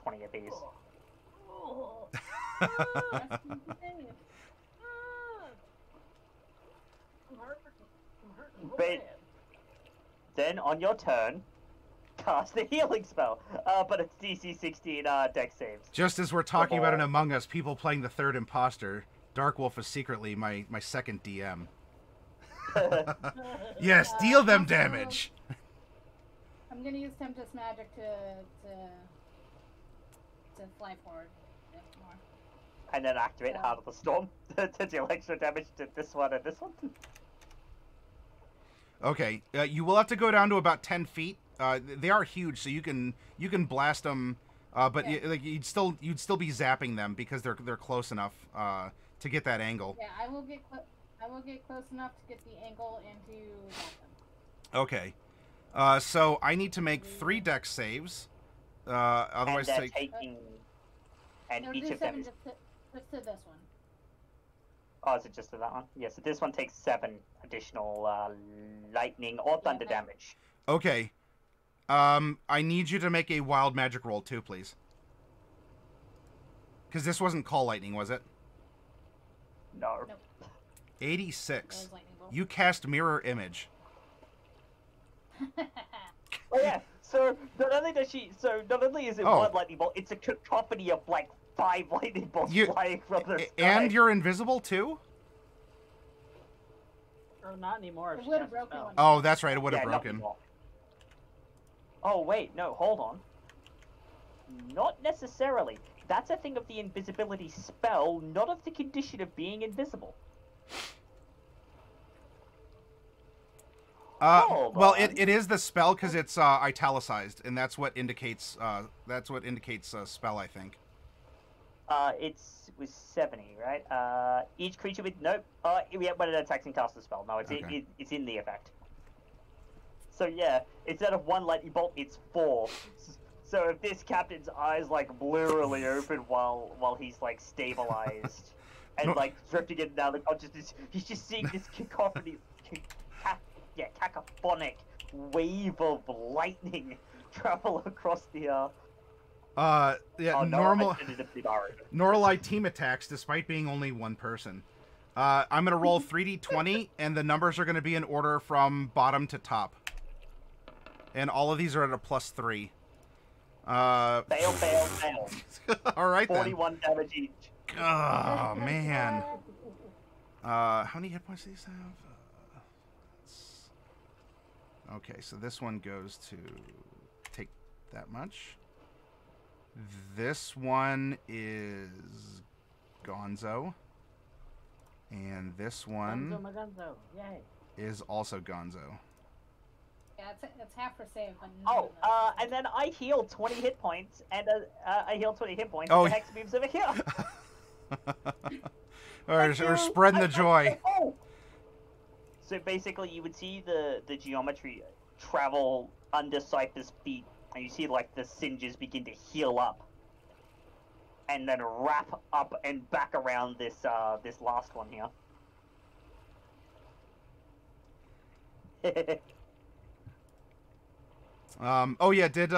S4: 20 of these.
S2: Oh.
S3: Rest in peace.
S2: I'm hurting. I'm hurting. real
S4: But-
S2: bad.
S4: Then on your turn, cast the healing spell. But it's DC 16 dex saves.
S1: Just as we're talking about an Among Us, people playing the third imposter, Darkwolf is secretly my second DM. Yes, deal them
S3: Also,
S1: damage.
S3: I'm gonna use Tempest Magic to fly forward a bit more.
S4: And then activate
S3: Yeah.
S4: Heart of the Storm to deal extra damage to this one and this one.
S1: Okay, you will have to go down to about 10 feet. They are huge, so you can blast them, but
S3: Yeah.
S1: you'd still be zapping them because they're close enough to get that angle.
S3: Yeah, I will get close enough to get the angle and to zap them.
S1: Okay, so I need to make 3 dex saves. Otherwise,
S4: And they're
S1: take.
S4: taking... And
S3: No,
S4: each
S3: do
S4: of them
S3: 7
S4: is...
S3: just to this one.
S4: Oh, is it just to that one? Yeah, so this one takes 7 additional lightning or thunder
S3: Yeah.
S4: damage.
S1: Okay. I need you to make a wild magic roll too, please. Because this wasn't call lightning, was it?
S4: No.
S3: Nope.
S1: 86.
S3: Those lightning bolts.
S1: You cast mirror image.
S4: Oh yeah, so not only is it
S1: Oh.
S4: one lightning bolt, it's a cacophony of like 5 lightning bolts
S1: You-
S4: flying from the sky.
S1: And you're invisible too?
S2: Or not anymore.
S3: It
S2: It's
S3: would've
S2: cast a
S3: broken
S2: spell.
S3: one.
S1: Oh, that's right. It would have
S4: Yeah,
S1: broken.
S4: nothing more. Oh wait, no, hold on. Not necessarily. That's a thing of the invisibility spell, not of the condition of being invisible. Hold
S1: Well,
S4: on.
S1: it is the spell because it's italicized, and that's what indicates spell, I think.
S4: It was 70, right? Each creature with nope. Yeah, when it attacks and casts a spell. No, it's
S1: Okay.
S4: it's in the effect. So yeah, instead of 1 lightning bolt, it's 4. So if this captain's eyes like blearily open while he's like stabilized and
S1: No.
S4: like drifting in down the consciousness, he's just seeing this cacophony, cacophonic wave of lightning travel across the
S1: Yeah,
S4: oh, no,
S1: normal.
S4: I did it pretty hard.
S1: Norlight team attacks despite being only 1 person. I'm gonna roll 3d20, and the numbers are gonna be in order from bottom to top. And all of these are at a +3.
S4: Fail.
S1: All right then.
S4: 41 damage each.
S1: Oh man. How many hit points do these have? Okay, so this one goes to take that much. This one is Gonzo. And this one
S2: Gonzo Magunzo. Yay.
S1: is also Gonzo.
S3: Yeah, it's half for save, but
S4: Oh, and then I heal 20 hit points, and I heal 20 hit points,
S1: Oh,
S4: and the hex moves over here.
S1: We're spreading the joy.
S4: So basically, you would see the geometry travel under Cypher's feet, and you see like the singes begin to heal up, and then wrap up and back around this this last one here.
S1: Oh yeah, did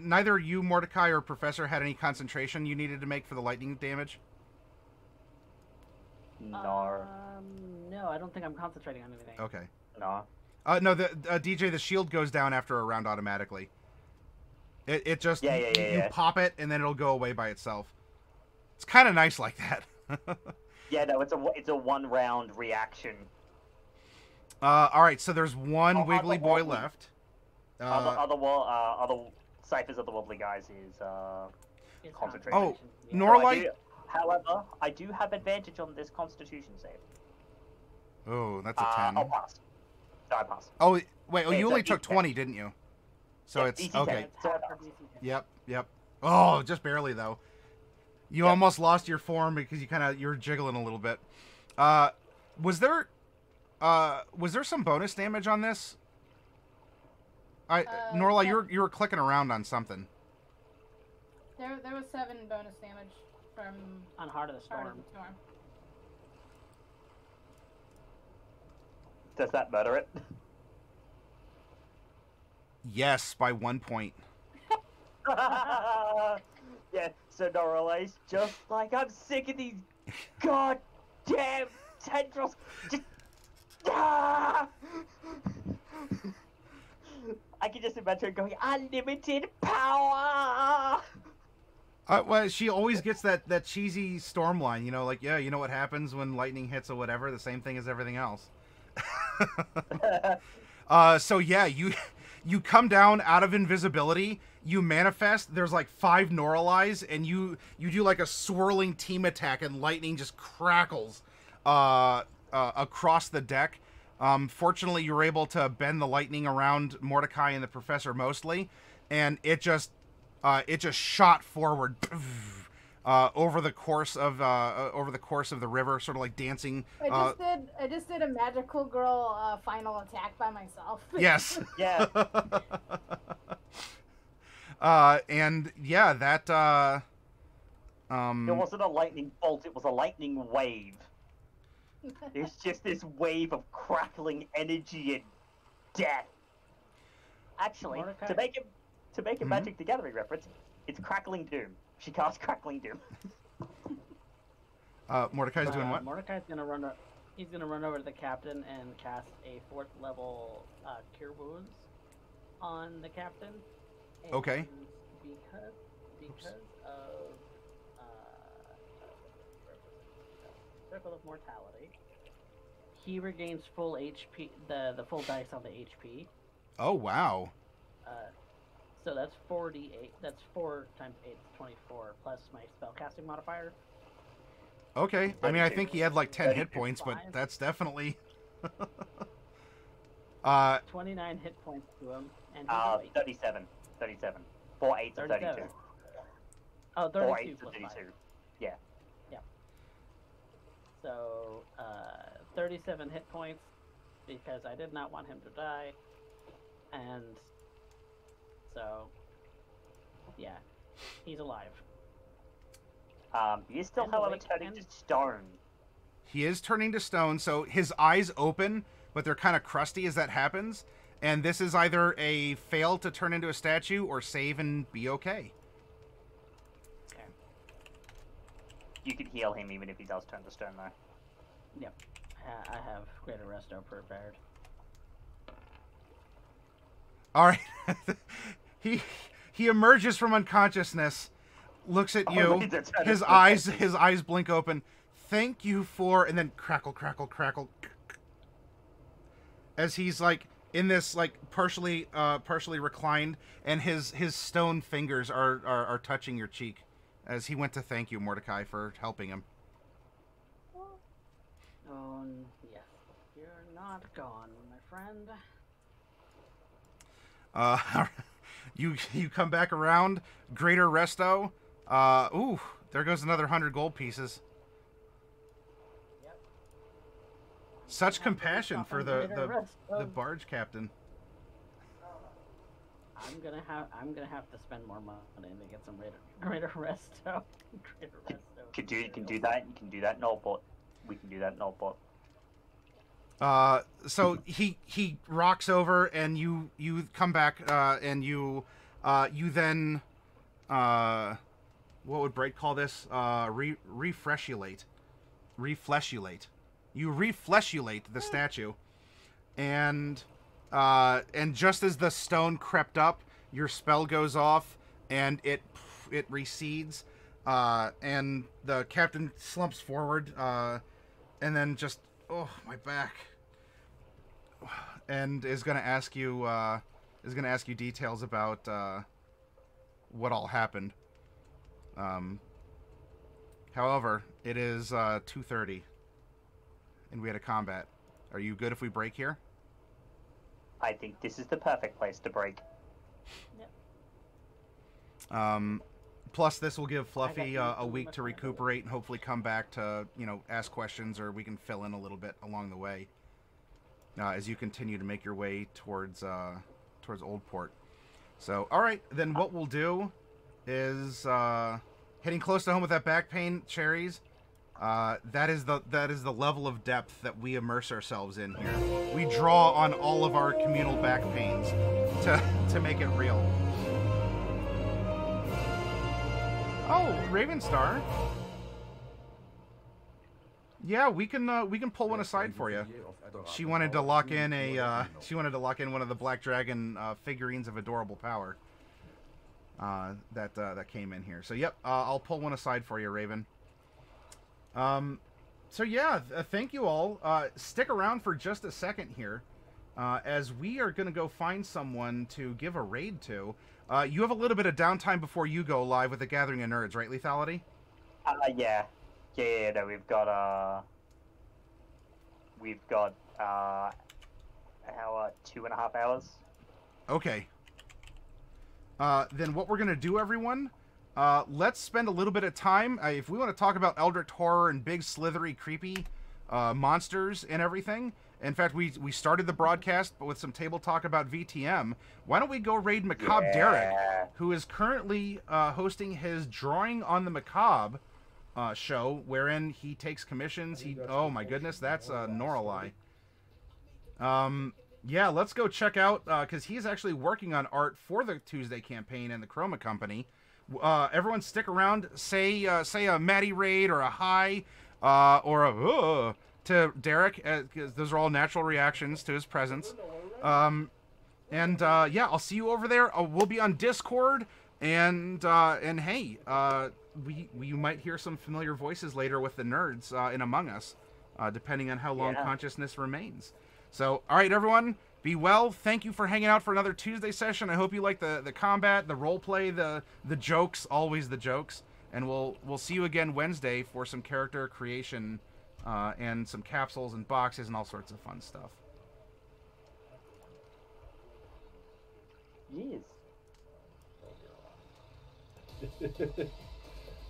S1: neither you, Mordecai, or Professor had any concentration you needed to make for the lightning damage?
S4: No.
S2: No, I don't think I'm concentrating on anything.
S1: Okay.
S4: No.
S1: No, the DJ, the shield goes down after a round automatically. It just you pop it and then it'll go away by itself. It's kind of nice like that.
S4: Yeah, no, it's a 1 round reaction.
S1: All right, so there's one wiggly boy left.
S4: Other Cypher's otherworldly guys is
S2: It's
S4: concentration.
S1: Oh,
S2: yeah.
S1: Norlight.
S4: However, I do have advantage on this Constitution save.
S1: Oh, that's a 10.
S4: I'll pass. No, I pass.
S1: Oh, wait. Oh,
S4: Yeah,
S1: you
S4: it's
S1: only
S4: a
S1: took
S4: DC
S1: 20, didn't you? So
S4: Yeah,
S1: it's
S4: DC
S1: okay.
S4: 10.
S2: It's half for DC 10.
S1: Yep. Oh, just barely though. You almost lost your form because you're jiggling a little bit. Was there some bonus damage on this? Norla,
S3: yeah.
S1: you were clicking around on something.
S3: There was 7 bonus damage from
S2: On Heart of the
S3: Heart
S2: Storm.
S3: of the Storm.
S4: Does that matter it?
S1: Yes, by 1 point.
S4: Yeah, so Norala's just like, I'm sick of these goddamn tendrils. Just... Ah! I can just imagine her going, unlimited power!
S1: Well, she always gets that cheesy storm line, like, yeah, you know what happens when lightning hits or whatever, the same thing as everything else. So yeah, you come down out of invisibility, you manifest, there's like 5 Noralies, and you do like a swirling team attack, and lightning just crackles across the deck. Fortunately, you were able to bend the lightning around Mordecai and the Professor mostly, and it just shot forward over the course of the river, sort of like dancing.
S3: I just did a magical girl final attack by myself.
S1: Yes.
S4: Yeah.
S1: And yeah, that.
S4: It wasn't a lightning bolt, it was a lightning wave. It's just this wave of crackling energy and death. Actually,
S2: Mordecai?
S4: to make a Magic the Gathering reference, it's Crackling Doom. She casts Crackling Doom.
S1: Mordecai's doing what?
S2: Mordecai's gonna run. He's gonna run over to the captain and cast a 4th level Cure Wounds on the captain. And
S1: Okay.
S2: Because of Circle of Mortality, he regains full HP. The full dice on the HP.
S1: Oh wow.
S2: So that's 48. That's 4 times 8 is 24 plus my spellcasting modifier.
S1: Okay. I mean, I think he had like 10 hit
S4: 32.
S1: points, but that's definitely.
S2: 29 hit points to him, and
S4: 37. 4 8s of 32.
S2: 37. Oh,
S4: 4
S2: 32
S4: 8s of
S2: plus
S4: 32.
S2: 5.
S4: Yeah.
S2: So, 37 hit points, because I did not want him to die, and so, yeah, he's alive.
S4: He is still,
S2: And
S4: however,
S2: awake
S4: turning
S2: and-
S4: to stone.
S1: He is turning to stone, so his eyes open, but they're kind of crusty as that happens. And this is either a fail to turn into a statue or save and be okay.
S2: Okay.
S4: You can heal him even if he does turn to stone, though.
S2: Yep. I have Greater Resto prepared.
S1: All right. he emerges from unconsciousness, looks at you.
S4: wait, that's how
S1: His
S4: to-
S1: eyes blink open. Thank you for, and then crackle, crackle, crackle. As he's like in this like partially reclined, and his stone fingers are touching your cheek, as he went to thank you, Mordecai, for helping him.
S2: Oh, yes. You're not gone, my friend.
S1: You come back around, Greater Resto. Ooh, there goes another 100 gold pieces.
S2: Yep.
S1: Such compassion for
S2: Greater
S1: the
S2: Resto.
S1: barge captain.
S2: I'm gonna have to spend more money to get some Greater Resto. Greater Resto.
S4: You can do that. You can do that, Nullbot. We can do that, Nullbot.
S1: So he rocks over, and you come back, and you then what would Bright call this? Refleshulate. You refleshulate the statue, and just as the stone crept up, your spell goes off, and it recedes, and the captain slumps forward, and then just, oh, my back, and is gonna ask you details about what all happened. However, it is 2:30, and we had a combat. Are you good if we break here?
S4: I think this is the perfect place to break.
S2: Yep.
S1: Plus, this will give Fluffy a week to recuperate and hopefully come back to, ask questions, or we can fill in a little bit along the way as you continue to make your way towards Oldport. So, all right, then what we'll do is hitting close to home with that back pain, Cherries. That is the level of depth that we immerse ourselves in here. We draw on all of our communal back pains to make it real. Oh, Ravenstar. Yeah, we can pull one aside for you. She wanted to lock in one of the Black Dragon figurines of adorable power. That came in here. So yep, I'll pull one aside for you, Raven. So yeah, thank you all. Stick around for just a second here, as we are gonna go find someone to give a raid to. You have a little bit of downtime before you go live with the Gathering of Nerds, right, Lethality?
S4: Yeah. No, we've got hour, 2.5 hours.
S1: Okay. Then what we're gonna do, everyone? Let's spend a little bit of time. If we want to talk about Eldritch Horror and big, slithery, creepy monsters and everything. In fact, we started the broadcast with some table talk about VTM. Why don't we go raid Macabre Derek, who is currently hosting his Drawing on the Macabre show, wherein he takes commissions. Oh my goodness, that's Norali. Yeah, let's go check out, because he's actually working on art for the Tuesday campaign and the Chroma Company. Everyone stick around, say a Maddie raid or a hi, or a to Derek, because those are all natural reactions to his presence. Yeah, I'll see you over there. We'll be on Discord, and hey, we might hear some familiar voices later with the nerds in Among Us, depending on how long consciousness remains. So, all right, everyone, be well. Thank you for hanging out for another Tuesday session. I hope you like the combat, the role play, the jokes, always the jokes, and we'll see you again Wednesday for some character creation and some capsules and boxes and all sorts of fun stuff.
S4: Yes.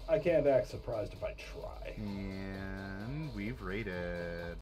S7: I can't act surprised if I try.
S1: And we've raided.